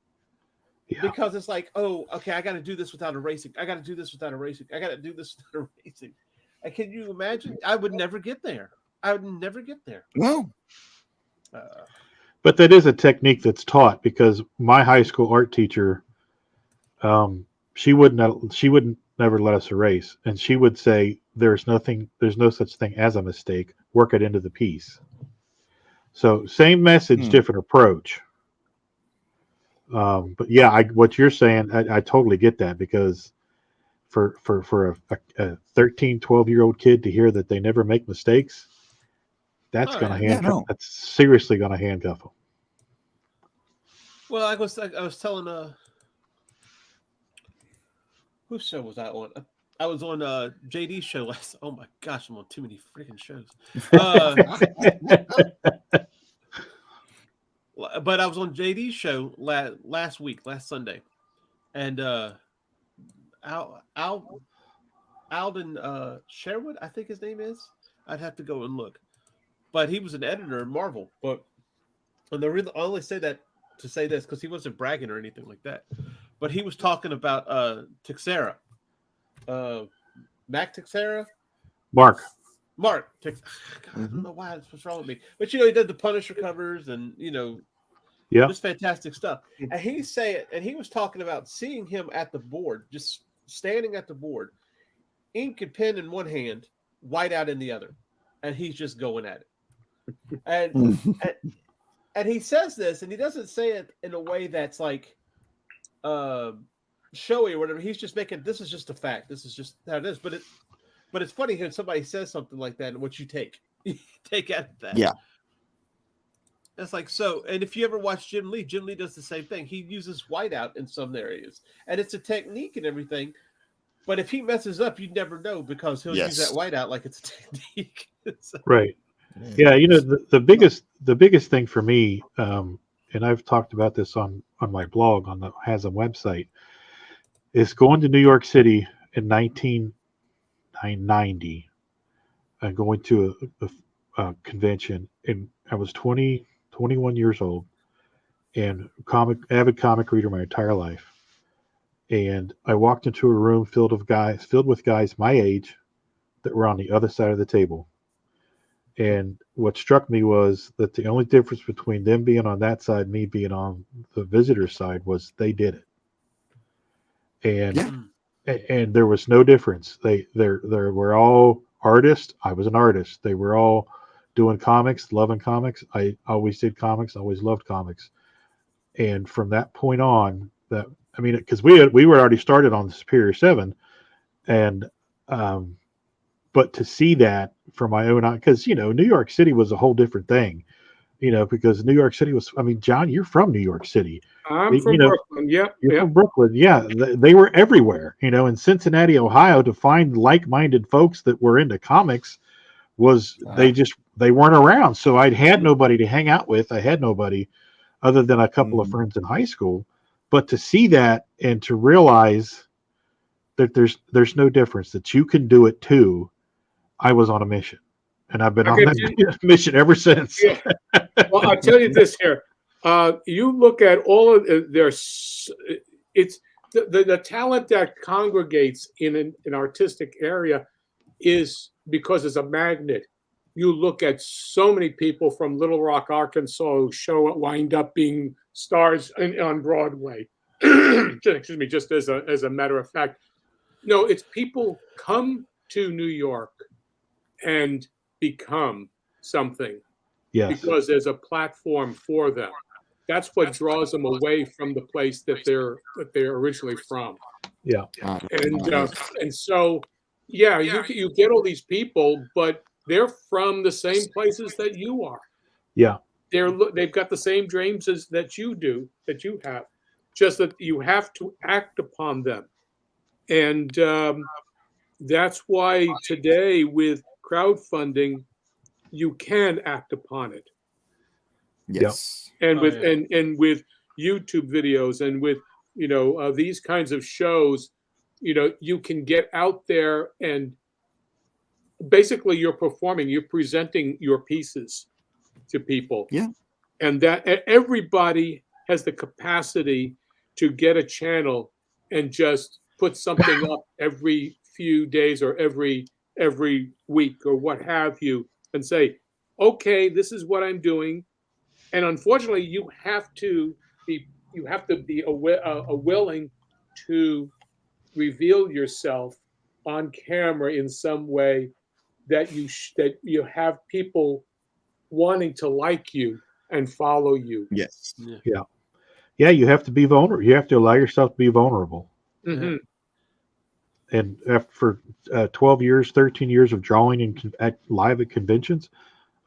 Yeah. Because it's like, oh, okay, I got to do this without erasing. I got to do this without erasing. I got to do this without erasing. And can you imagine? I would never get there. I would never get there. No. But that is a technique that's taught, because my high school art teacher, she wouldn't never let us erase, and she would say, there's no such thing as a mistake. Work it into the piece. So same message, different approach. But yeah, what you're saying, I totally get that, because for a 13, 12-year-old kid to hear that they never make mistakes, that's going to handcuff. That's seriously going to handcuff them. Well, I was telling whose show was I on? I was on JD's show last. Oh my gosh, I'm on too many freaking shows. But I was on JD's show last Sunday, and Alden Sherwood, I think his name is. I'd have to go and look, but he was an editor in Marvel. But and I only say that to say this because he wasn't bragging or anything like that. But he was talking about Texera, Mac Texera, Mark. God, I don't know why what's wrong with me, but he did the Punisher covers and just fantastic stuff. And he was talking about seeing him at the board, just standing at the board, ink and pen in one hand, whiteout in the other, and he's just going at it. And he says this, and he doesn't say it in a way that's like showy or whatever. He's just making, this is just a fact. This is just how it is. But it's funny when somebody says something like that and what you take out of that. Yeah. It's like, so, and if you ever watch Jim Lee does the same thing. He uses whiteout in some areas, and it's a technique and everything. But if he messes up, you never know, because he'll use that whiteout like it's a technique. So. Right. Yeah. The biggest thing for me, and I've talked about this on my blog on the Hasm website, is going to New York City in 1990 and going to a convention. And I was 21 years old and avid comic reader my entire life. And I walked into a room filled with guys my age that were on the other side of the table. And what struck me was that the only difference between them being on that side, me being on the visitor side, was they did it. And there was no difference. They were all artists. I was an artist. They were all doing comics, loving comics. I always did comics, always loved comics. And from that point on, because we were already started on the Superior 7, and but to see that for my own eye, because New York City was a whole different thing, because New York City was. John, you're from New York City. I'm from Brooklyn. Yep. You're from Brooklyn. Yeah, they were everywhere. In Cincinnati, Ohio, to find like-minded folks that were into comics they weren't around. So I had nobody to hang out with. I had nobody other than a couple of friends in high school. But to see that and to realize that there's no difference, that you can do it too, I was on a mission, and I've been on that mission ever since. Yeah. Well, I'll tell you this here. You look at all of it's the talent that congregates in an artistic area is because it's a magnet. You look at so many people from Little Rock, Arkansas, who wind up being stars on Broadway. Excuse me, just as a matter of fact. No, it's people come to New York and become something. Yes. Because there's a platform for them. That's what draws them away from the place that they're originally from. Yeah. And so you get all these people, but they're from the same places that you are. Yeah. They've got the same dreams that you do, that you have. just that you have to act upon them. And that's why today with crowdfunding, you can act upon it. Yes. And and with YouTube videos and with these kinds of shows, you can get out there and basically you're performing, you're presenting your pieces to people. Yeah. And that everybody has the capacity to get a channel and just put something up every few days or every week or what have you, and say, okay, this is what I'm doing. And unfortunately, you have to be willing to reveal yourself on camera in some way that you have people wanting to like you and follow you. Yes. Yeah, you have to be vulnerable. You have to allow yourself to be vulnerable. Mm-hmm. And after 12 years, 13 years of drawing and live at conventions,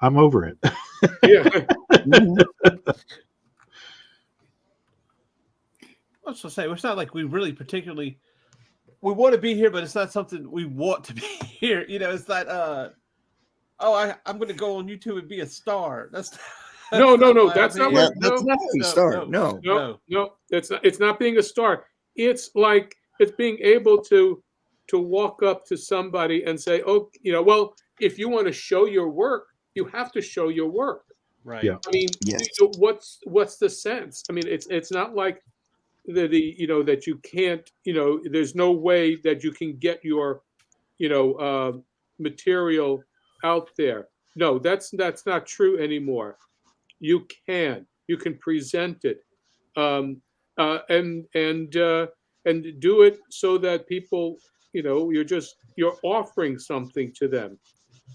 I'm over it. Yeah. I was going to say, it's not like we really particularly, we want to be here, but it's not something we want to be here. It's not, I'm going to go on YouTube and be a star. That's no. That's not what. That's not being a star. No. It's not being a star. It's like it's being able to walk up to somebody and say, oh, well, if you want to show your work, you have to show your work. Right. Yeah. I mean, Yes. what's the sense? I mean, it's not like that you can't, there's no way that you can get your, material out there. No, that's not true anymore. You can present it, and do it so that people, you're offering something to them,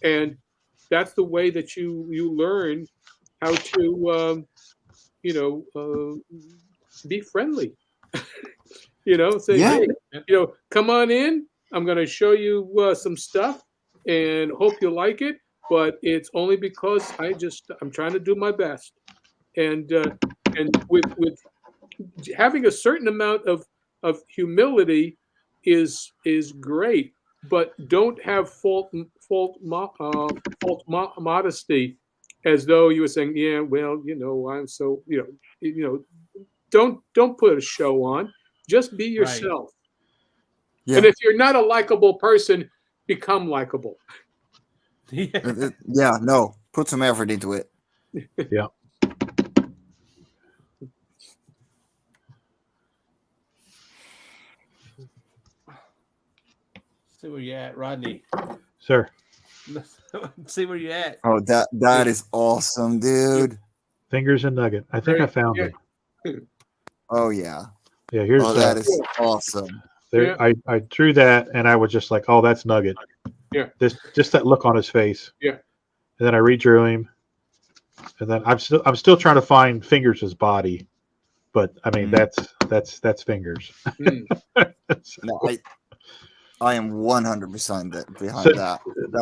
and that's the way that you learn how to, be friendly. Say, Yeah. hey, come on in. I'm going to show you some stuff, and hope you like it. But it's only because I'm trying to do my best, and with having a certain amount of humility is great, but don't have false modesty, as though you were saying, yeah, well, I'm so, don't put a show on. Just be yourself. Yeah. And if you're not a likable person, become likable. Yeah, no. Put some effort into it. Yeah. See where you at, Rodney. Sir. See where you at. Oh, that is awesome, dude. Fingers and nugget. I think I found it. Oh yeah. Yeah, here's that is awesome. there. Yeah. I drew that and I was just like, oh, that's Nugget. Yeah. Just that look on his face. Yeah. And then I redrew him. And then I'm still trying to find Fingers' body. But I mean that's Fingers. No, I am 100% behind that.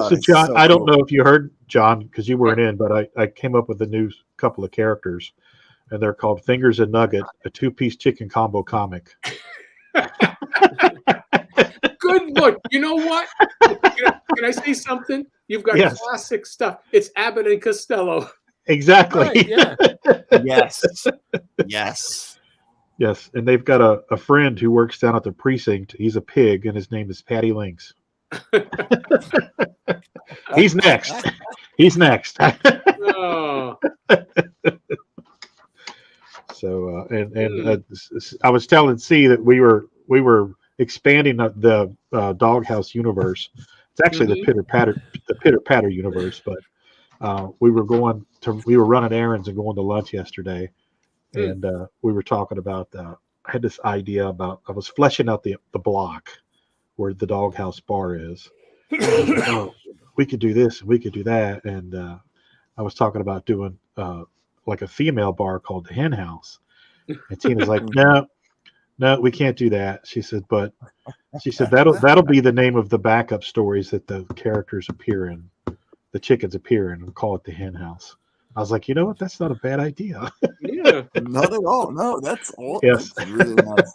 So John, I don't know if you heard, John, because you weren't in, but I came up with a new couple of characters, and they're called Fingers and Nugget, a 2-piece chicken combo comic. Good look. You know what? Can I say something? You've got classic stuff. It's Abbott and Costello. Exactly. Right, yeah. Yes. Yes, and they've got a friend who works down at the precinct. He's a pig, and his name is Patty Lynx. He's next. He's next. Oh. So, I was telling C that we were expanding the Doghouse universe. It's actually the Pitter Patter universe, but we were running errands and going to lunch yesterday. And we were talking about I had this idea about I was fleshing out the block where the Doghouse bar is. We could do this and we could do that, and I was talking about doing like a female bar called the Hen House, and Tina's like, no, we can't do that. She said that'll be the name of the backup stories that the characters appear in, the chickens appear in, and we'll call it the Hen House. I was like, you know what? That's not a bad idea. Yeah. Not at all. No, that's all. Yes. That's really nice.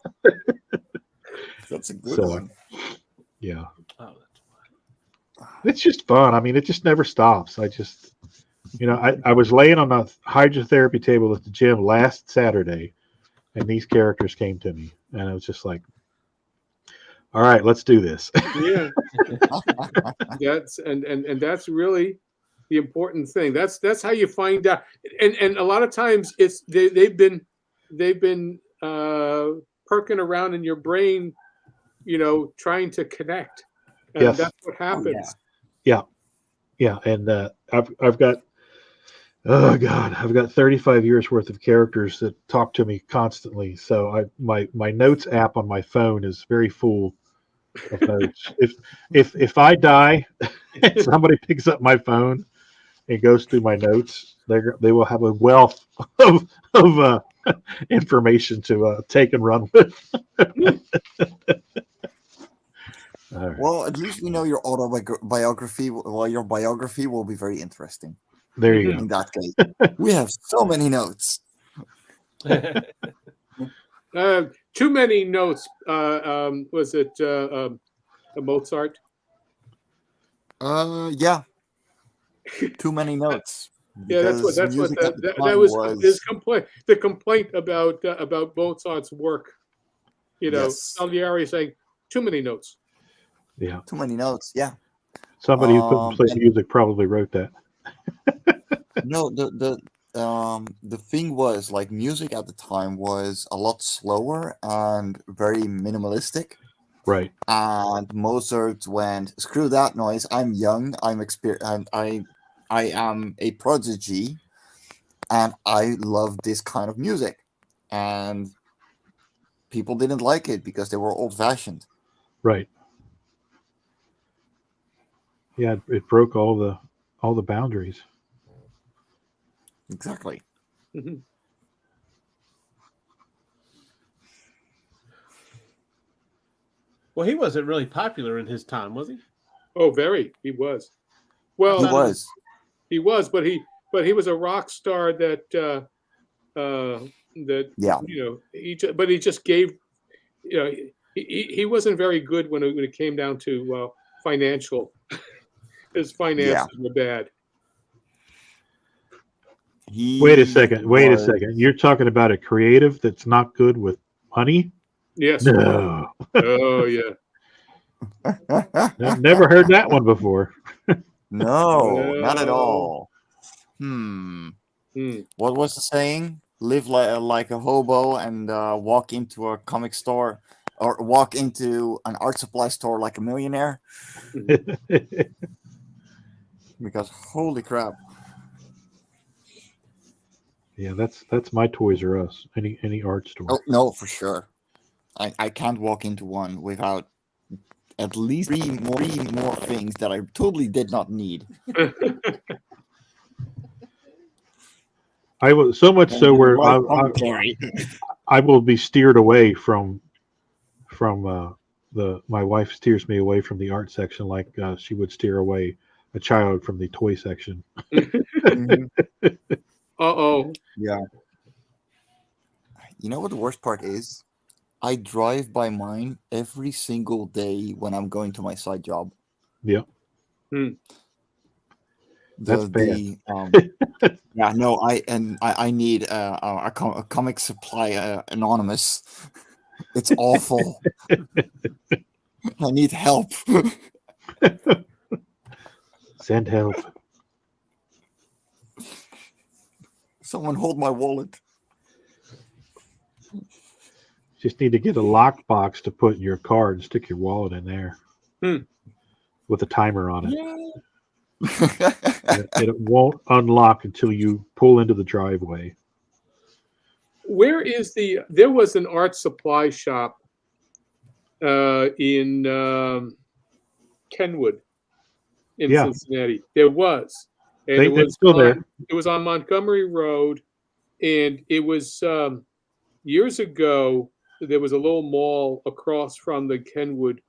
That's a good So, one. Yeah. Oh, It's just fun. I mean, it just never stops. I just, I was laying on a hydrotherapy table at the gym last Saturday, and these characters came to me, and I was just like, all right, let's do this. Yeah. That's and that's really the important thing. That's how you find out. And a lot of times it's they've been perking around in your brain, trying to connect. And Yes. that's what happens. Yeah, and I've got, oh God, I've got 35 years worth of characters that talk to me constantly. So my notes app on my phone is very full of notes. If I die, and somebody picks up my phone and goes through my notes, they will have a wealth of information to take and run with. All right. Well, at least we know your autobiography. Well, your biography will be very interesting. There you go. In that case, we have so many notes. Too many notes. Was it a Mozart? Yeah. Too many notes. Yeah, that's what Music at the that time was his complaint. The complaint about Mozart's work. Yes. Salieri saying too many notes. Yeah. Too many notes. Yeah. Somebody who couldn't play music probably wrote that. No, the thing was, like, music at the time was a lot slower and very minimalistic. Right. And Mozart went, screw that noise. I'm young. I'm experienced, and I am a prodigy, and I love this kind of music. And people didn't like it because they were old-fashioned. Right. Yeah, it broke all the boundaries. Exactly. Mm-hmm. Well, he wasn't really popular in his time, was he? Oh, very. He was. Well, He was. He was, but he was a rock star that Yeah. he just gave. He wasn't very good when it came down to financial. His finances were bad. Wait a second. You're talking about a creative that's not good with money? Yes. No. Oh yeah. I've never heard that one before. No, not at all. What was the saying? Live like a hobo and walk into a comic store, or walk into an art supply store like a millionaire. Because holy crap. Yeah, that's my Toys R Us. Any art store. Oh no, for sure. I can't walk into one without at least three more things that I totally did not need. I will so much so where I will be steered away from my wife steers me away from the art section like she would steer away a child from the toy section. Uh-oh. Yeah. You know what the worst part is? I drive by mine every single day when I'm going to my side job. Yeah. That's bad. Yeah, no, I need a comic supply anonymous. It's awful. I need help. Send help. Someone hold my wallet. Just need to get a lock box to put in your car and stick your wallet in there with a timer on it. It won't unlock until you pull into the driveway. Where is there was an art supply shop in Kenwood in Cincinnati. There was. And it was still there. It was on Montgomery Road, and it was years ago. There was a little mall across from the Kenwood,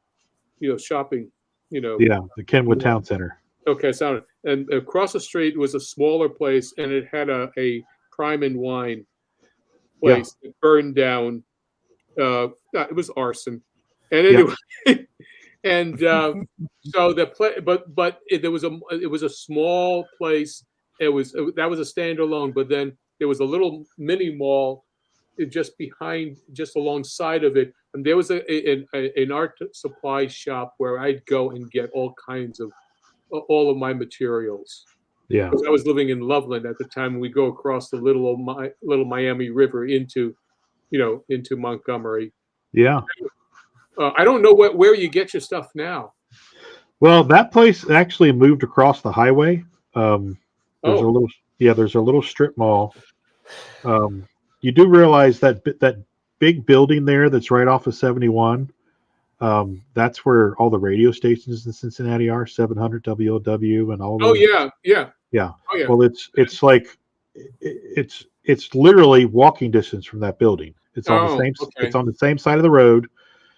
shopping. Yeah, the Kenwood Town Center. Okay, so and across the street was a smaller place, and it had a Crime and Wine place that burned down. It was arson, and anyway, and so there was a small place. That was a standalone, but then there was a little mini mall just behind, just alongside of it, and there was an art supply shop where I'd go and get all kinds of all of my materials. Yeah. Because I was living in Loveland at the time, and we go across the little Miami River into Montgomery. Yeah. I don't know where you get your stuff now. Well, that place actually moved across the highway. There's a little strip mall. You do realize that big building there that's right off of 71. That's where all the radio stations in Cincinnati are, 700 WLW and all those. Oh yeah. Oh yeah. Well, it's like it's literally walking distance from that building. It's on the same. Okay. It's on the same side of the road,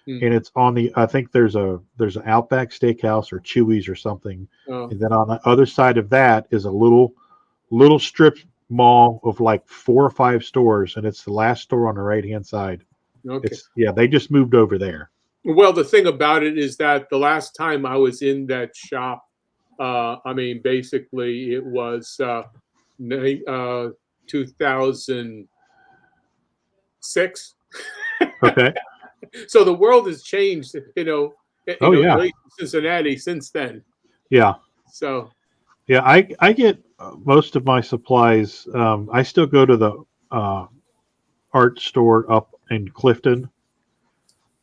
and it's on the. I think there's an Outback Steakhouse or Chewy's or something, and then on the other side of that is a little strip mall of like 4 or 5 stores, and it's the last store on the right hand side. Okay. They just moved over there. Well, the thing about it is that the last time I was in that shop, basically it was 2006. Okay. So the world has changed, in Cincinnati since then. Yeah. So. Yeah, I get most of my supplies. I still go to the art store up in Clifton.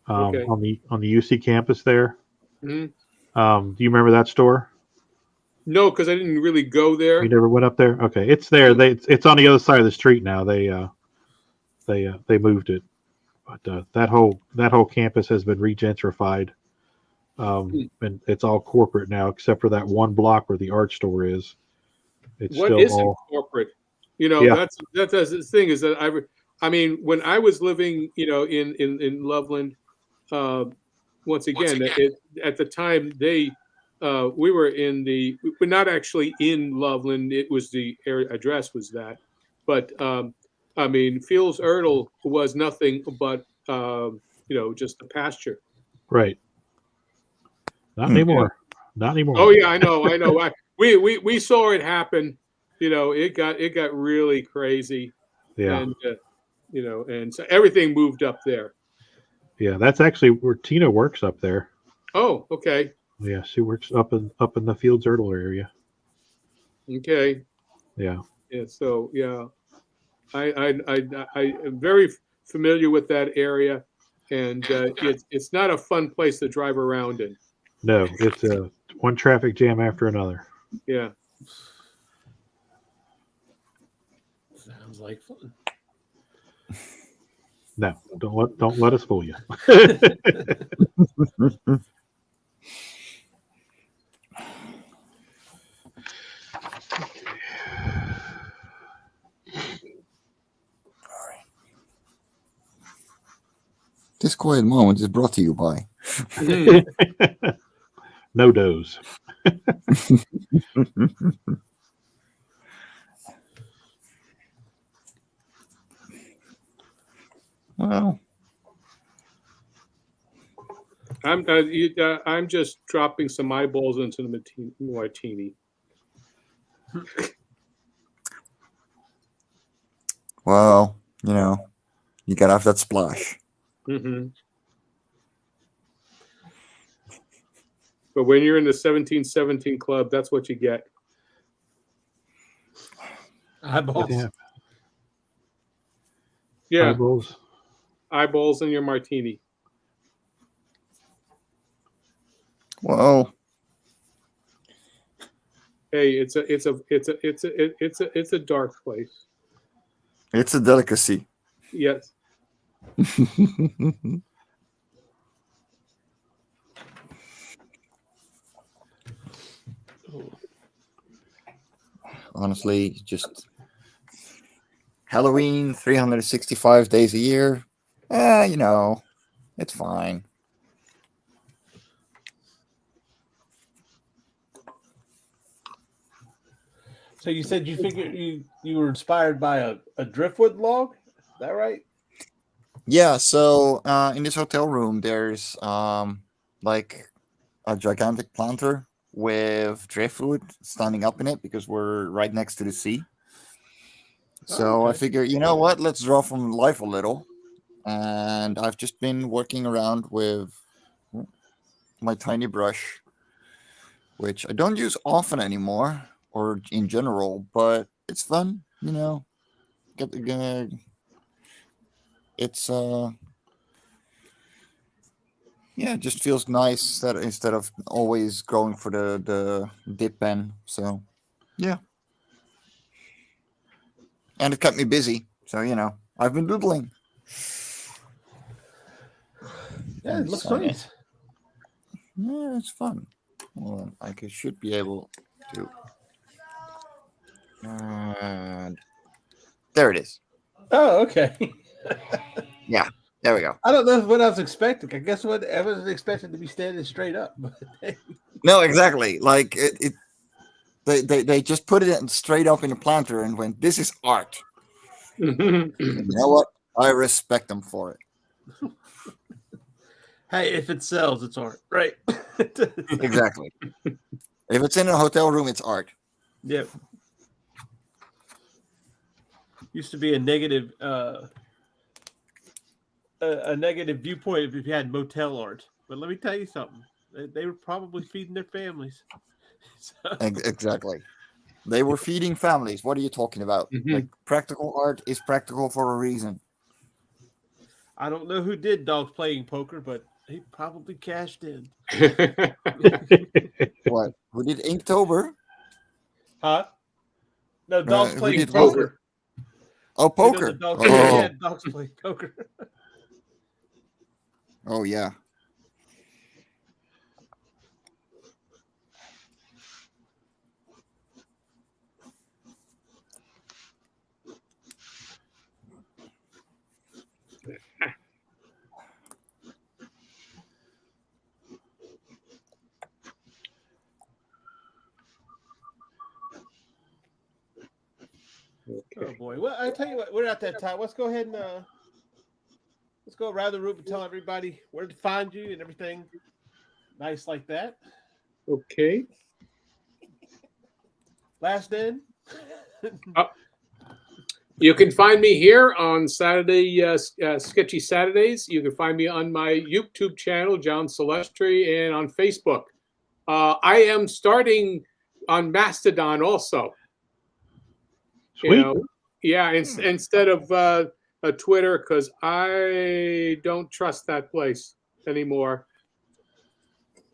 On the UC campus there. Mm-hmm. Do you remember that store? No, because I didn't really go there. You never went up there? Okay, it's there. It's on the other side of the street now. They moved it, but that whole campus has been regentrified, and it's all corporate now, except for that one block where the art store is. It's what still isn't all corporate? That's the thing is that when I was living, in Loveland. Once again, at the time we were not actually in Loveland. It was the area address was that, but Fields Erdel was nothing but just a pasture. Right. Not anymore. Not anymore. Oh yeah, I know. We saw it happen. It got really crazy. Yeah. And and so everything moved up there. Yeah, that's actually where Tina works up there. Oh, okay. Yeah, she works up in the Fields Erdel area. Okay. Yeah. Yeah. So yeah, I am very familiar with that area, and it's not a fun place to drive around in. No, it's one traffic jam after another. Yeah. Sounds like fun. No, don't let us fool you. This quiet moment is brought to you by No Doze. Well, I'm just dropping some eyeballs into the martini. well, you gotta have that splash. Mm-hmm. But when you're in the 1717 club, that's what you get. Eyeballs. Yeah. Eyeballs in your martini. Well, hey, it's a dark place. It's a delicacy. Yes. Honestly, just Halloween, 365 days a year. It's fine. So you said you figured you were inspired by a driftwood log? Is that right? Yeah, so in this hotel room, there's like a gigantic planter with driftwood standing up in it because we're right next to the sea. So I figure, you know what? Let's draw from life a little. And I've just been working around with my tiny brush, which I don't use often anymore, or in general, but it's fun, you know. It's yeah, it just feels nice that instead of always going for the dip pen. So yeah. And it kept me busy. So, you know, I've been doodling. Yeah, it looks nice. Yeah, it's fun. Well, should be able to. There it is. Oh, okay. Yeah, there we go. I don't know what I was expecting. I guess what I wasn't expecting to be standing straight up. No, exactly. Like they just put it straight up in the planter and went, "This is art." And you know what? I respect them for it. Hey, if it sells, it's art, right? Exactly. If it's in a hotel room, it's art. Yep. Used to be a negative viewpoint if you had motel art. But let me tell you something. They were probably feeding their families. So. Exactly. They were feeding families. What are you talking about? Like, practical art is practical for a reason. I don't know who did Dogs Playing Poker, but he probably cashed in. What? Who did Inktober? Huh? No, Dogs Playing Poker. Oh, poker. Dogs Playing Poker. Oh, yeah. Oh boy! Well, I tell you what, we're at that time. Let's go ahead and let's go around the room and tell everybody where to find you and everything. Nice like that. Okay. Last in. You can find me here on Saturday, Sketchy Saturdays. You can find me on my YouTube channel, John Celestri, and on Facebook. I am starting on Mastodon also. Sweet. You know, yeah, instead of a Twitter, because I don't trust that place anymore.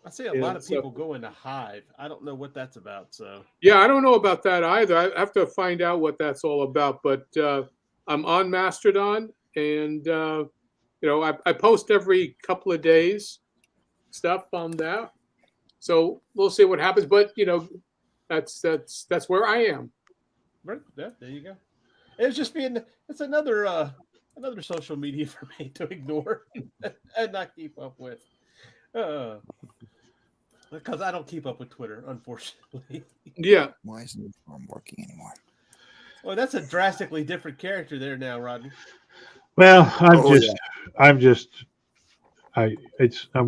I see a lot of people go into Hive. I don't know what that's about. So yeah, I don't know about that either. I have to find out what that's all about. But I'm on Mastodon, and you know, I post every couple of days stuff on that. So we'll see what happens. But you know, that's where I am. Right. Yeah, there you go. It's just it's another social media for me to ignore and not keep up with. Because I don't keep up with Twitter, unfortunately. Yeah. Why isn't it working anymore? Well, that's a drastically different character there now, Rodney. Well, I'm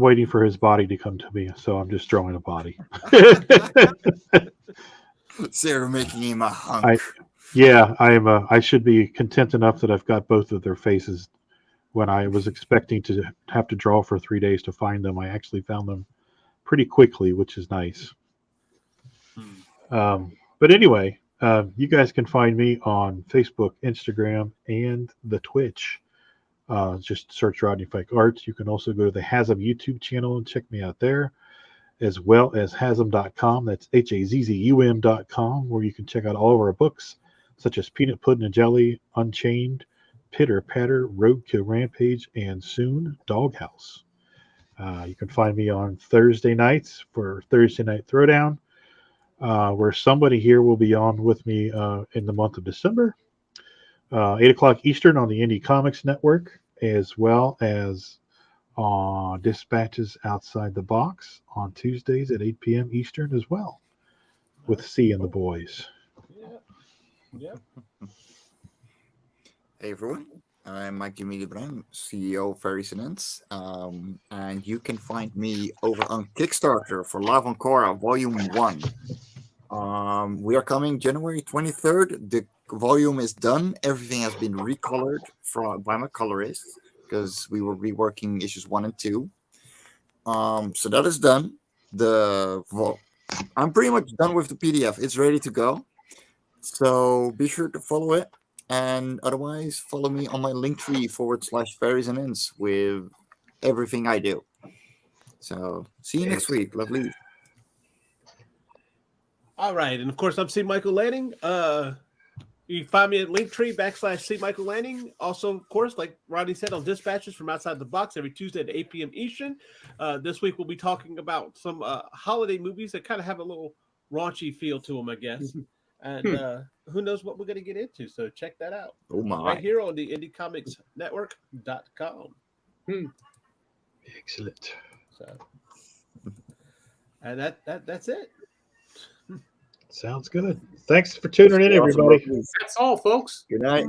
waiting for his body to come to me, so I'm just drawing a body. They're making him a hunk. I should be content enough that I've got both of their faces. When I was expecting to have to draw for 3 days to find them, I actually found them pretty quickly, which is nice. But anyway, you guys can find me on Facebook, Instagram, and the Twitch. Just search Rodney Fyke Arts. You can also go to the Hasm YouTube channel and check me out there, as well as Hasm.com. That's HAZZUM.com, where you can check out all of our books, such as Peanut Pudding and Jelly, Unchained, Pitter Patter, Roadkill Rampage, and soon Doghouse. You can find me on Thursday nights for Thursday Night Throwdown, where somebody here will be on with me in the month of December. 8 o'clock Eastern on the Indie Comics Network, as well as Dispatches Outside the Box on Tuesdays at 8 p.m. Eastern as well, with C and the boys. Yeah. Yep. Hey everyone, I'm DeBruin, CEO of Fairies and Ends, and you can find me over on Kickstarter for Love on Korra Volume 1. We are coming January 23rd. The volume is done. Everything has been recolored by my colorist because we were reworking issues 1 and 2. So that is done. I'm pretty much done with the PDF. It's ready to go. So be sure to follow it. And otherwise, follow me on my Linktree /Fairies and Ends with everything I do. So see you next week. Lovely. All right. And of course, I'm C. Michael Lanning. You can find me at Linktree /C. Michael Lanning. Also, of course, like Rodney said, on Dispatches from Outside the Box every Tuesday at 8 p.m. Eastern. This week, we'll be talking about some holiday movies that kind of have a little raunchy feel to them, I guess. And who knows what we're going to get into. So check that out. Oh my. Right here on the IndieComicsNetwork.com. Excellent. So, and that's it. Sounds good. Thanks for tuning in, everybody. That's all, folks. Good night.